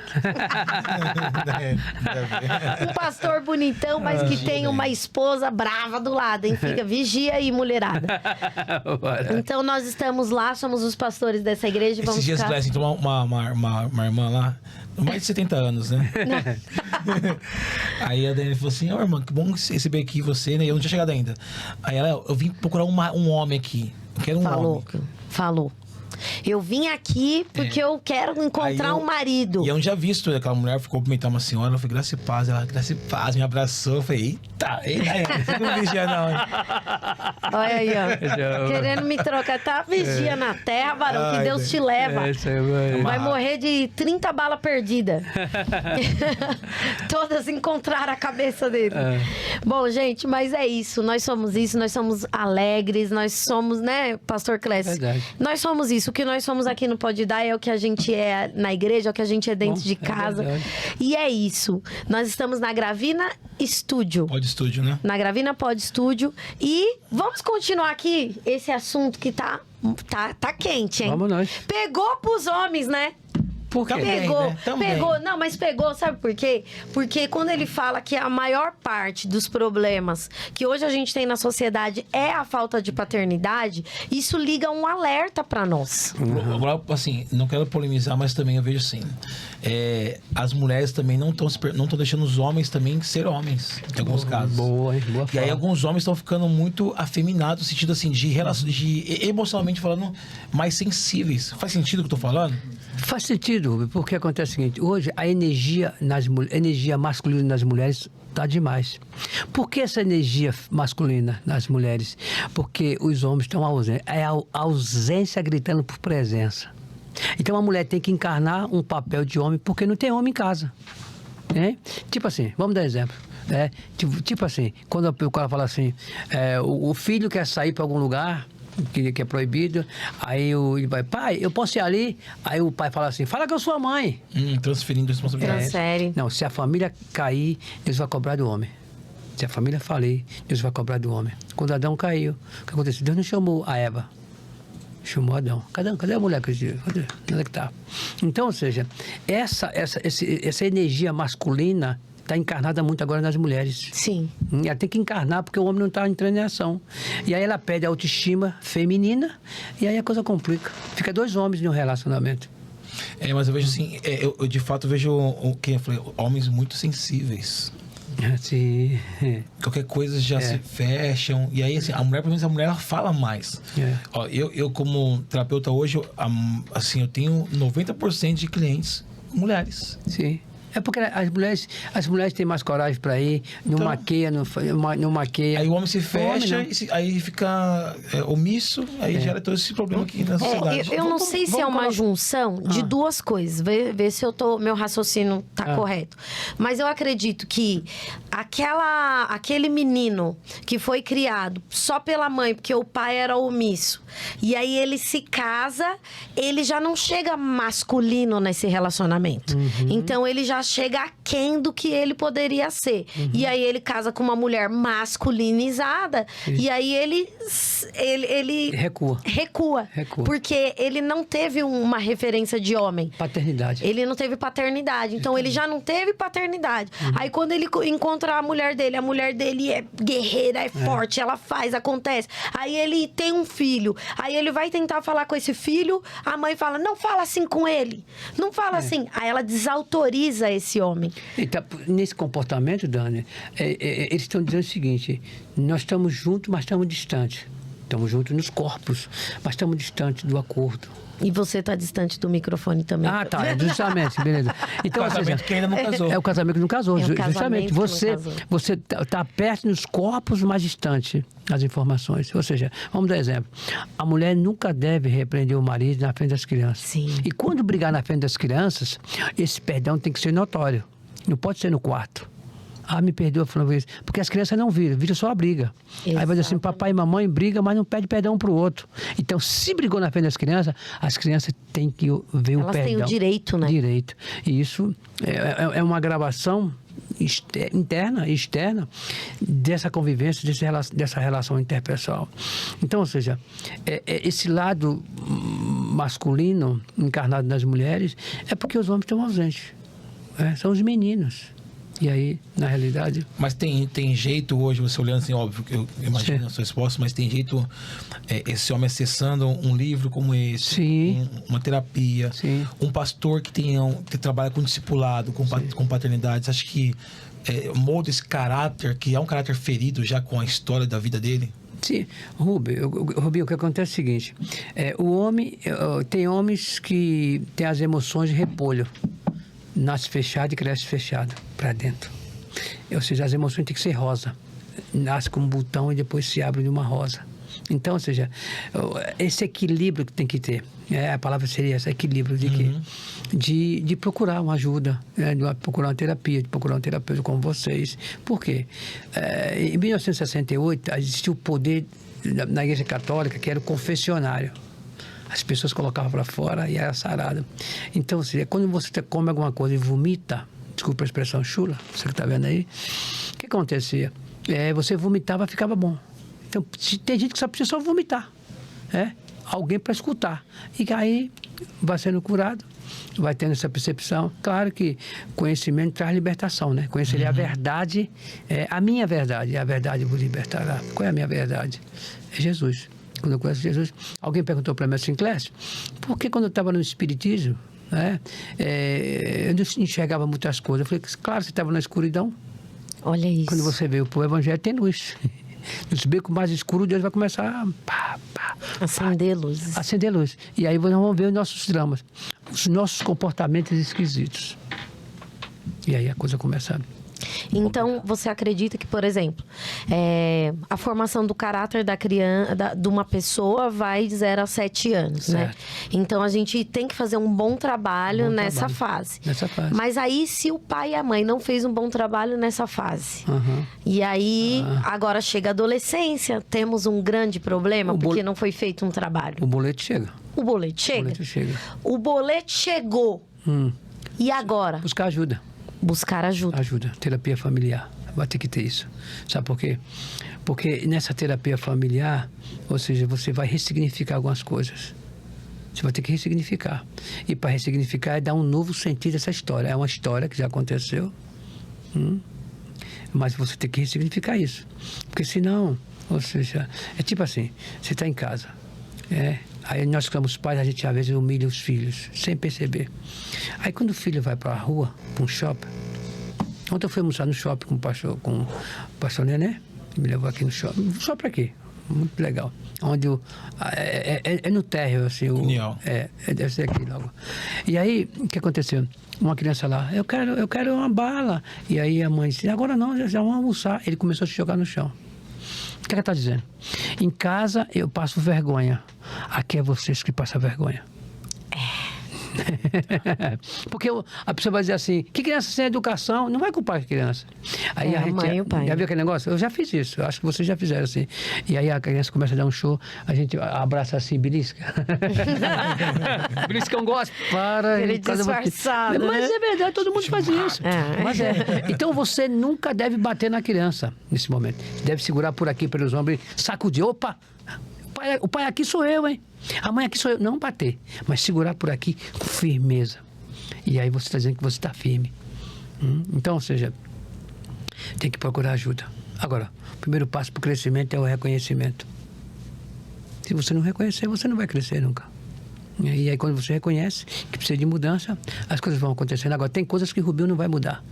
Speaker 1: Um pastor bonitão, mas que tem uma esposa brava do lado, hein? Fica vigia aí, mulherada. Então nós estamos lá, somos os pastores dessa igreja e vamos
Speaker 2: Esses dias,
Speaker 1: ficar...
Speaker 2: Gleice, entrou uma irmã lá, mais de 70 anos, né? Aí a Dani falou assim, irmã, que bom receber aqui você, né? Eu não tinha chegado ainda. Aí eu vim procurar um homem aqui. Eu quero um homem.
Speaker 1: Falou. Eu vim aqui porque eu quero encontrar um marido.
Speaker 2: E eu não tinha visto, aquela mulher ficou cumprimentar uma senhora, ela foi graça e paz, graça e paz, me abraçou, eu falei, você não vigia não.
Speaker 1: Olha aí, ó, querendo me trocar, tá vigia na terra, varão, que Deus te leva. Vai morrer de 30 balas perdidas. Todas encontraram a cabeça dele. Bom, gente, mas é isso, nós somos alegres, nós somos, né, Pastor Clécio? Nós somos isso. O que nós somos aqui no Pode Dar é o que a gente é na igreja, é o que a gente é dentro de casa. E é isso. Nós estamos na Gravina Estúdio.
Speaker 2: Pod Estúdio, né?
Speaker 1: Na Gravina Pod Estúdio. E vamos continuar aqui esse assunto que tá quente, hein?
Speaker 3: Vamos nós.
Speaker 1: Pegou pros homens, né?
Speaker 2: Porque
Speaker 1: pegou. Não, mas pegou, sabe por quê? Porque quando ele fala que a maior parte dos problemas que hoje a gente tem na sociedade é a falta de paternidade, isso liga um alerta pra nós.
Speaker 2: Agora, assim, não quero polemizar, mas também eu vejo assim, as mulheres também não estão deixando os homens também ser homens, em alguns casos.
Speaker 3: Boa
Speaker 2: E aí alguns homens estão ficando muito afeminados, no sentido assim, de emocionalmente falando, mais sensíveis. Faz sentido o que eu tô falando?
Speaker 3: Faz sentido, porque acontece o seguinte, hoje a energia masculina nas mulheres está demais. Por que essa energia masculina nas mulheres? Porque os homens estão ausentes. É a ausência gritando por presença. Então a mulher tem que encarnar um papel de homem, porque não tem homem em casa. Né? Tipo assim, vamos dar exemplo. Tipo assim, quando o cara fala assim, o filho quer sair para algum lugar, que é proibido, aí ele vai, pai, eu posso ir ali? Aí o pai fala assim, fala com a sua mãe.
Speaker 2: Transferindo responsabilidade.
Speaker 1: Transfere.
Speaker 3: Não, se a família cair, Deus vai cobrar do homem. Se a família falir, Deus vai cobrar do homem. Quando Adão caiu, o que aconteceu? Deus não chamou a Eva. Chamou Adão. Cadê a mulher que disse? Onde é que tá? Então, ou seja, essa energia masculina está encarnada muito agora nas mulheres.
Speaker 1: Sim.
Speaker 3: Ela tem que encarnar porque o homem não está entrando em ação. E aí ela pede a autoestima feminina e aí a coisa complica. Fica dois homens em um relacionamento.
Speaker 2: Mas eu vejo assim, eu de fato vejo homens muito sensíveis.
Speaker 3: Sim.
Speaker 2: Qualquer coisa já se fecham. E aí, assim, a mulher, pelo menos a mulher, ela fala mais. Ó, eu como terapeuta hoje, eu tenho 90% de clientes mulheres.
Speaker 3: Sim. É porque as mulheres têm mais coragem para ir, não maqueia.
Speaker 2: Aí o homem se fecha, aí fica omisso, aí gera todo esse problema aqui na sociedade.
Speaker 1: Eu não sei se é uma junção de duas coisas, ver se meu raciocínio tá correto. Mas eu acredito que aquele menino que foi criado só pela mãe, porque o pai era omisso, e aí ele se casa, ele já não chega masculino nesse relacionamento. Então ele já chega aquém do que ele poderia ser. E aí ele casa com uma mulher masculinizada e aí ele recua. Porque ele não teve uma referência de homem.
Speaker 3: Paternidade.
Speaker 1: Ele não teve paternidade. Então ele já não teve paternidade. Aí quando ele encontra a mulher dele é guerreira, é forte, ela faz, acontece. Aí ele tem um filho. Aí ele vai tentar falar com esse filho, a mãe fala, não fala assim com ele. Não fala assim. Aí ela desautoriza esse homem.
Speaker 3: Então, nesse comportamento, Dani, eles estão dizendo o seguinte, nós estamos juntos, mas estamos distantes. Estamos juntos nos corpos, mas estamos distantes do acordo.
Speaker 1: E você está distante do microfone também.
Speaker 3: Ah, tá, justamente, beleza. Então,
Speaker 2: O casamento que ainda não casou.
Speaker 3: É o casamento que não casou,
Speaker 1: É o
Speaker 3: justamente.
Speaker 1: casamento que não casou.
Speaker 3: Você tá perto nos corpos, mas distante das informações. Ou seja, vamos dar exemplo. A mulher nunca deve repreender o marido na frente das crianças.
Speaker 1: Sim.
Speaker 3: E quando brigar na frente das crianças, esse perdão tem que ser notório. Não pode ser no quarto. Ah, me perdoa, falando isso. Porque as crianças não viram só a briga. Aí vai dizer assim, papai e mamãe brigam, mas não pede perdão pro outro. Então, se brigou na frente das crianças, as crianças têm que ver o perdão.
Speaker 1: Elas têm o direito, né?
Speaker 3: Direito. E isso é uma gravação interna e externa dessa convivência, dessa relação interpessoal. Então, ou seja, esse lado masculino encarnado nas mulheres é porque os homens estão ausentes. São os meninos. E aí, na realidade...
Speaker 2: Mas tem jeito hoje, você olhando assim, óbvio que eu imagino a sua resposta, mas tem jeito esse homem acessando um livro como esse,
Speaker 3: Sim.
Speaker 2: Uma terapia,
Speaker 3: Sim.
Speaker 2: um pastor que trabalha com discipulado, com paternidade, acho que molda esse caráter, que é um caráter ferido já com a história da vida dele?
Speaker 3: Sim, Rubem, o que acontece é o seguinte, o homem, tem homens que têm as emoções de repolho. Nasce fechado e cresce fechado para dentro. Ou seja, as emoções têm que ser rosa. Nasce como um botão e depois se abre numa rosa. Então, ou seja, esse equilíbrio que tem que ter. A palavra seria esse equilíbrio de quê? De procurar uma ajuda, de procurar uma terapia, de procurar um terapeuta como vocês. Por quê? Em 1968, existiu o poder na Igreja Católica, que era o confessionário. As pessoas colocavam para fora e era sarada. Então, ou seja, quando você come alguma coisa e vomita, desculpa a expressão chula, você que está vendo aí, o que acontecia? Você vomitava, ficava bom. Então, tem gente que só precisa só vomitar. Alguém para escutar. E aí vai sendo curado, vai tendo essa percepção. Claro que conhecimento traz libertação, né? Conhecer a verdade, a minha verdade, a verdade vos libertará. Qual é a minha verdade? É Jesus. Quando eu conheço Jesus, alguém perguntou para mim assim, Clécio, por que quando eu estava no Espiritismo, eu não enxergava muitas coisas? Eu falei, claro, você estava na escuridão.
Speaker 1: Olha isso.
Speaker 3: Quando você veio para o Evangelho, tem luz. Nos becos mais escuros, Deus vai começar a
Speaker 1: acender luzes.
Speaker 3: Acender luz. E aí nós vamos ver os nossos dramas, os nossos comportamentos esquisitos. E aí a coisa começa a...
Speaker 1: Então, você acredita que, por exemplo, a formação do caráter da criança, de uma pessoa vai de 0 a 7 anos,
Speaker 3: certo,
Speaker 1: né? Então, a gente tem que fazer um bom trabalho nessa fase. Mas aí, se o pai e a mãe não fez um bom trabalho nessa fase, e aí, agora chega a adolescência, temos um grande problema, porque não foi feito um trabalho.
Speaker 3: O boleto chega.
Speaker 1: O boleto chega?
Speaker 3: O boleto chega.
Speaker 1: O boleto chegou. E agora?
Speaker 3: Buscar ajuda.
Speaker 1: Buscar ajuda.
Speaker 3: Ajuda. Terapia familiar. Vai ter que ter isso. Sabe por quê? Porque nessa terapia familiar, ou seja, você vai ressignificar algumas coisas. Você vai ter que ressignificar. E para ressignificar é dar um novo sentido a essa história. É uma história que já aconteceu. Mas você tem que ressignificar isso. Porque senão, ou seja, é tipo assim, você está em casa. Aí nós que somos pais, a gente às vezes humilha os filhos, sem perceber. Aí quando o filho vai para a rua, para um shopping... Ontem eu fui almoçar no shopping com o pastor Nené, que me levou aqui no shopping. Só para quê? Muito legal. Onde é no térreo, assim. Deve ser aqui logo. E aí, o que aconteceu? Uma criança lá, eu quero uma bala. E aí a mãe disse, agora não, já vamos almoçar. Ele começou a se jogar no chão. O que ela está dizendo? Em casa eu passo vergonha. Aqui é vocês que passam vergonha. Porque a pessoa vai dizer assim, que criança sem educação, não vai culpar a criança. Aí a gente
Speaker 1: mãe e o pai.
Speaker 3: Já viu aquele negócio? Eu já fiz isso, eu acho que vocês já fizeram assim. E aí a criança começa a dar um show, a gente abraça assim, belisca. Belisca um gosto. Para.
Speaker 1: Ele disfarçado, né?
Speaker 3: Mas é verdade, todo mundo faz isso. Mas então você nunca deve bater na criança nesse momento. Deve segurar por aqui, pelos ombros, sacudir. Opa! O pai aqui sou eu, hein? A mãe aqui sou eu. Não bater, mas segurar por aqui com firmeza. E aí você está dizendo que você está firme. Então, ou seja, tem que procurar ajuda. Agora, o primeiro passo para o crescimento é o reconhecimento. Se você não reconhecer, você não vai crescer nunca. E aí, quando você reconhece que precisa de mudança, as coisas vão acontecendo. Agora, tem coisas que o Rubinho não vai mudar.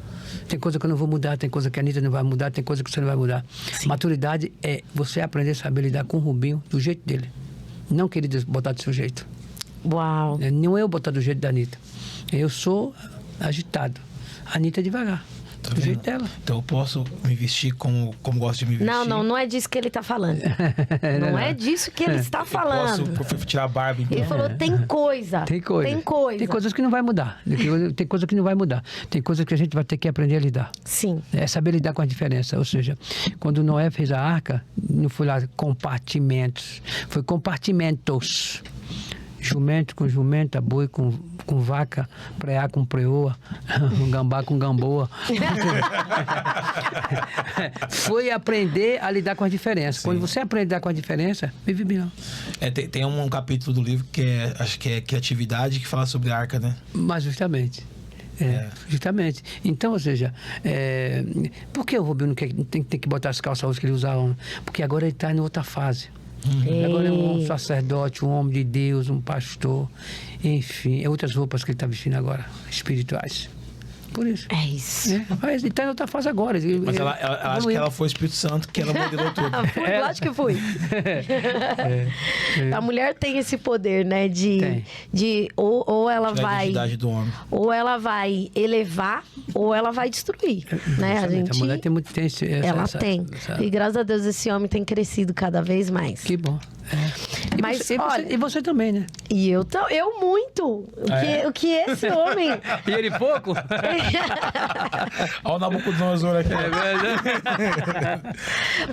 Speaker 3: Tem coisa que eu não vou mudar, tem coisa que a Anitta não vai mudar, tem coisa que você não vai mudar. Sim. Maturidade é você aprender a saber lidar com o Rubinho do jeito dele. Não querer botar do seu jeito.
Speaker 1: Uau.
Speaker 3: Não eu botar do jeito da Anitta. Eu sou agitado. A Anitta é devagar.
Speaker 2: Tá
Speaker 3: do jeito dela.
Speaker 2: Então eu posso me vestir como gosto de me vestir?
Speaker 1: Não é disso que ele está falando. Não é disso que ele está falando.
Speaker 2: Eu posso tirar a barba, então.
Speaker 1: Ele falou, tem coisa.
Speaker 3: Tem coisa.
Speaker 1: Tem
Speaker 3: coisas que não vai mudar. Tem coisa que não vai mudar. Tem coisas que a gente vai ter que aprender a lidar.
Speaker 1: Sim.
Speaker 3: É saber lidar com a diferença. Ou seja, quando Noé fez a arca, não foi lá compartimentos. Foi compartimentos. Jumento com jumenta, boi com vaca, preá com preoa, gambá com gamboa. Foi aprender a lidar com as diferenças. Sim. Quando você aprende a lidar com a diferença, vive bem.
Speaker 2: Tem um capítulo do livro que acho que é criatividade, que fala sobre a arca, né?
Speaker 3: Mas justamente. Justamente. Então, ou seja, por que o Rubinho tem que botar as calças que ele usava? Porque agora ele está em outra fase. Agora é um sacerdote, um homem de Deus, um pastor, enfim, é outras roupas que ele está vestindo agora, espirituais. Por isso.
Speaker 1: É isso.
Speaker 3: Mas ele está em outra fase agora.
Speaker 2: Mas ela acha que ela foi o Espírito Santo, que ela modelou tudo.
Speaker 1: Lógico que fui. A mulher tem esse poder, né? De ou ela vai...
Speaker 2: a identidade do homem.
Speaker 1: Ou ela vai elevar, ou ela vai destruir. Né?
Speaker 3: A mulher tem muito tempo.
Speaker 1: Ela tem. E graças a Deus esse homem tem crescido cada vez mais.
Speaker 3: Que bom.
Speaker 1: Mas,
Speaker 3: e você também, né?
Speaker 1: E eu muito. O que esse homem...
Speaker 3: E ele pouco?
Speaker 2: Olha o Nabucodonosor aqui.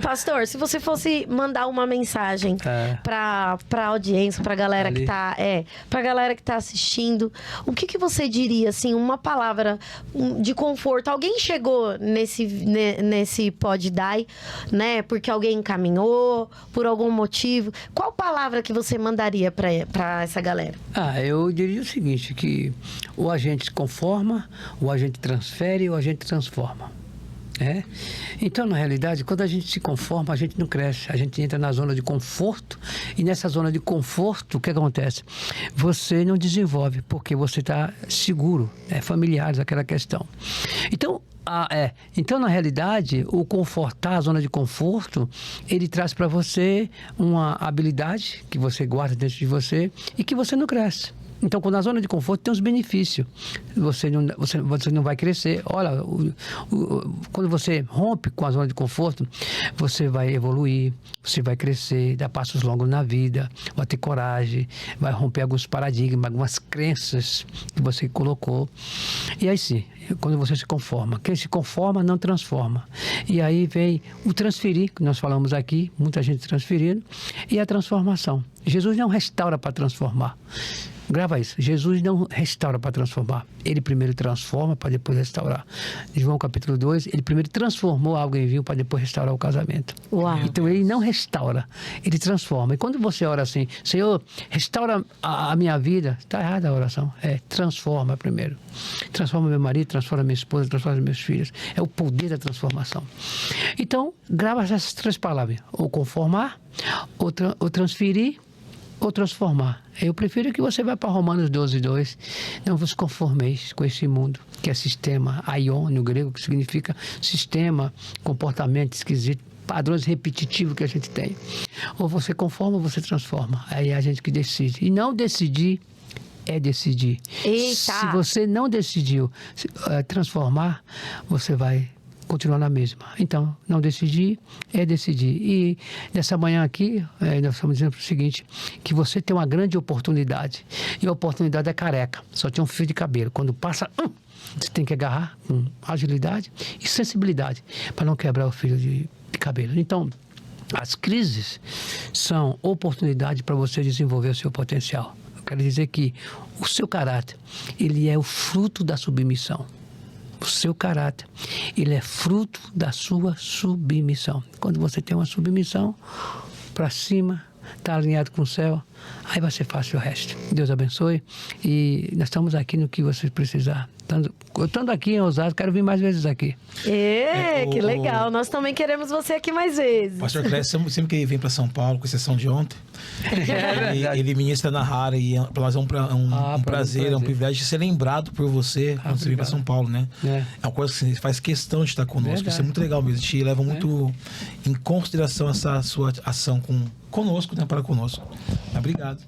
Speaker 1: Pastor, se você fosse mandar uma mensagem pra audiência, pra galera que tá... pra galera que tá assistindo, o que você diria, assim, uma palavra de conforto? Alguém chegou nesse Pod Die, né? Porque alguém encaminhou, por algum motivo. Qual palavra que você mandaria pra essa galera?
Speaker 3: Eu diria o seguinte, que ou a gente se conforma, ou a gente transfere, ou a gente transforma. Então, na realidade, quando a gente se conforma, a gente não cresce. A gente entra na zona de conforto, e nessa zona de conforto, o que acontece? Você não desenvolve, porque você está seguro, familiar, aquela questão. Então, na realidade, o confortar, a zona de conforto, ele traz para você uma habilidade que você guarda dentro de você e que você não cresce. Então, quando a zona de conforto tem os benefícios, você não vai crescer. Olha, quando você rompe com a zona de conforto, você vai evoluir, você vai crescer, dar passos longos na vida, vai ter coragem, vai romper alguns paradigmas, algumas crenças que você colocou. E aí sim, quando você se conforma. Quem se conforma não transforma. E aí vem o transferir, que nós falamos aqui, muita gente transferindo, e a transformação. Jesus não restaura para transformar. Grava isso. Jesus não restaura para transformar. Ele primeiro transforma para depois restaurar. João capítulo 2, ele primeiro transformou algo em vinho para depois restaurar o casamento.
Speaker 1: Uau.
Speaker 3: Então ele não restaura, ele transforma. E quando você ora assim, Senhor, restaura a minha vida, está errada a oração. Transforma primeiro. Transforma meu marido, transforma minha esposa, transforma meus filhos. É o poder da transformação. Então, grava essas três palavras. Ou conformar, ou transferir, ou transformar. Eu prefiro que você vá para Romanos 12:2. Não vos conformeis com esse mundo, que é sistema, aion, no grego, que significa sistema, comportamento esquisito, padrões repetitivos que a gente tem. Ou você conforma ou você transforma. Aí é a gente que decide. E não decidir é decidir.
Speaker 1: Eita.
Speaker 3: Se você não decidiu transformar, você vai continuar na mesma. Então, não decidir é decidir. E nessa manhã aqui, nós estamos dizendo o seguinte, que você tem uma grande oportunidade. E a oportunidade é careca. Só tem um fio de cabelo. Quando passa, você tem que agarrar com agilidade e sensibilidade para não quebrar o fio de cabelo. Então, as crises são oportunidade para você desenvolver o seu potencial. Eu quero dizer que o seu caráter, ele é o fruto da submissão. O seu caráter, ele é fruto da sua submissão. Quando você tem uma submissão para cima, está alinhado com o céu, aí vai ser fácil o resto. Deus abençoe. E nós estamos aqui no que você precisar. Tanto Eu estando aqui em Osasco, quero vir mais vezes aqui.
Speaker 1: Que legal. Nós também queremos você aqui mais vezes.
Speaker 2: O pastor Clécio, sempre que ele vem para São Paulo, com exceção de ontem, ele ministra na Rara e para nós é um prazer, é um privilégio ser lembrado por você quando você vem para São Paulo, né? É uma coisa que você faz questão de estar conosco. Verdade. Isso é muito legal mesmo. A gente leva muito em consideração essa sua ação conosco, né? Para conosco. Obrigado.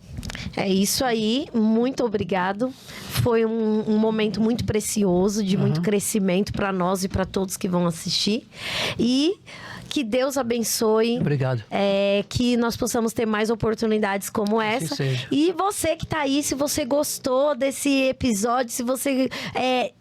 Speaker 1: É isso aí, muito obrigado. Foi um momento muito precioso, de muito crescimento para nós e para todos que vão assistir. E que Deus abençoe.
Speaker 3: Obrigado.
Speaker 1: Que nós possamos ter mais oportunidades como essa. E você que tá aí, se você gostou desse episódio, se você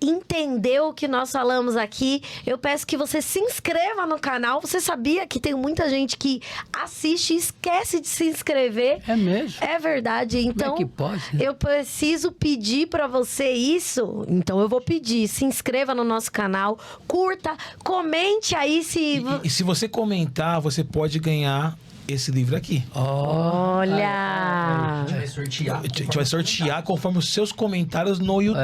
Speaker 1: entendeu o que nós falamos aqui, eu peço que você se inscreva no canal. Você sabia que tem muita gente que assiste e esquece de se inscrever?
Speaker 3: É mesmo?
Speaker 1: É verdade. Então,
Speaker 3: como é que pode, né?
Speaker 1: Eu preciso pedir para você isso. Então, eu vou pedir. Se inscreva no nosso canal, curta, comente aí se...
Speaker 2: E se você comentar, você pode ganhar esse livro aqui.
Speaker 1: Olha!
Speaker 2: A gente vai sortear conforme os seus comentários no YouTube.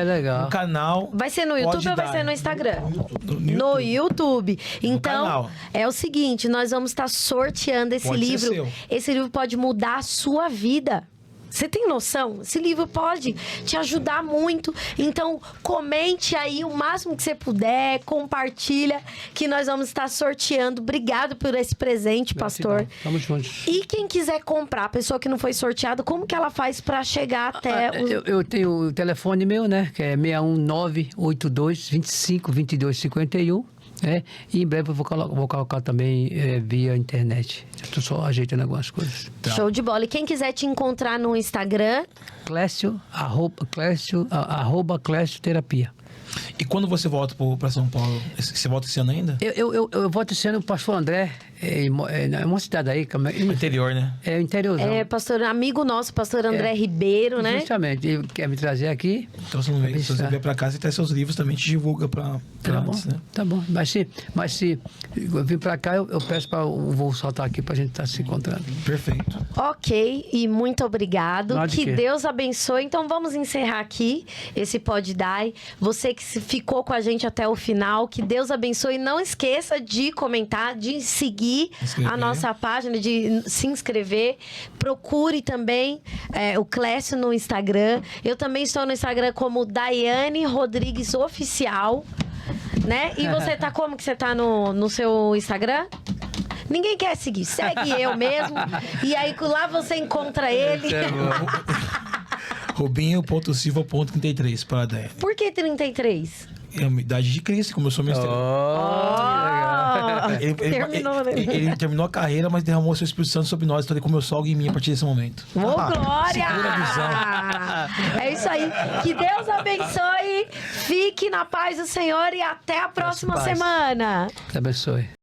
Speaker 3: Legal.
Speaker 2: No canal.
Speaker 1: Vai ser no YouTube ou vai ser no Instagram? No YouTube. Então, é o seguinte, nós vamos estar sorteando esse livro. Esse livro pode mudar a sua vida. Você tem noção? Esse livro pode te ajudar muito. Então, comente aí o máximo que você puder, compartilha, que nós vamos estar sorteando. Obrigado por esse presente, pastor.
Speaker 3: Tamo juntos.
Speaker 1: E quem quiser comprar, a pessoa que não foi sorteada, como que ela faz para chegar até...
Speaker 3: Eu tenho o telefone meu, né? Que é 61982252251. E em breve eu vou colocar também via internet. Estou só ajeitando algumas coisas.
Speaker 1: Show de bola. E quem quiser te encontrar no Instagram...
Speaker 3: Clécio, @Clécio Terapia.
Speaker 2: E quando você volta para São Paulo? Você volta esse ano ainda?
Speaker 3: Eu volto esse ano, o pastor André, é uma cidade aí...
Speaker 2: Interior, né?
Speaker 3: É o interiorzão.
Speaker 1: Pastor, amigo nosso, pastor André Ribeiro, né?
Speaker 3: Justamente, ele quer me trazer aqui.
Speaker 2: Então, se você vier para cá, você traz seus livros, também te divulga para antes, né?
Speaker 3: Tá bom, mas se eu vir para cá, eu peço para o voo soltar aqui para a gente estar se encontrando.
Speaker 2: Perfeito.
Speaker 1: Ok, e muito obrigado. Que Deus abençoe. Então, vamos encerrar aqui esse Pode Dar. Você que ficou com a gente até o final, que Deus abençoe. Não esqueça de comentar, de seguir a nossa página, de se inscrever. Procure também o Clécio no Instagram. Eu também estou no Instagram como Daiane Rodrigues Oficial, né? E você tá como que você tá no seu Instagram? Ninguém quer seguir, segue eu mesmo. E aí lá você encontra ele.
Speaker 2: Rubinho.silva.33 para a Daiane.
Speaker 1: Por que 33?
Speaker 2: É a idade de Cristo, como eu sou ministro. Ele terminou a carreira, mas derramou seu Espírito Santo sobre nós, então ele começou algo em mim a partir desse momento.
Speaker 1: Glória! É isso aí. Que Deus abençoe, fique na paz do Senhor e até a próxima semana.
Speaker 3: Deus abençoe.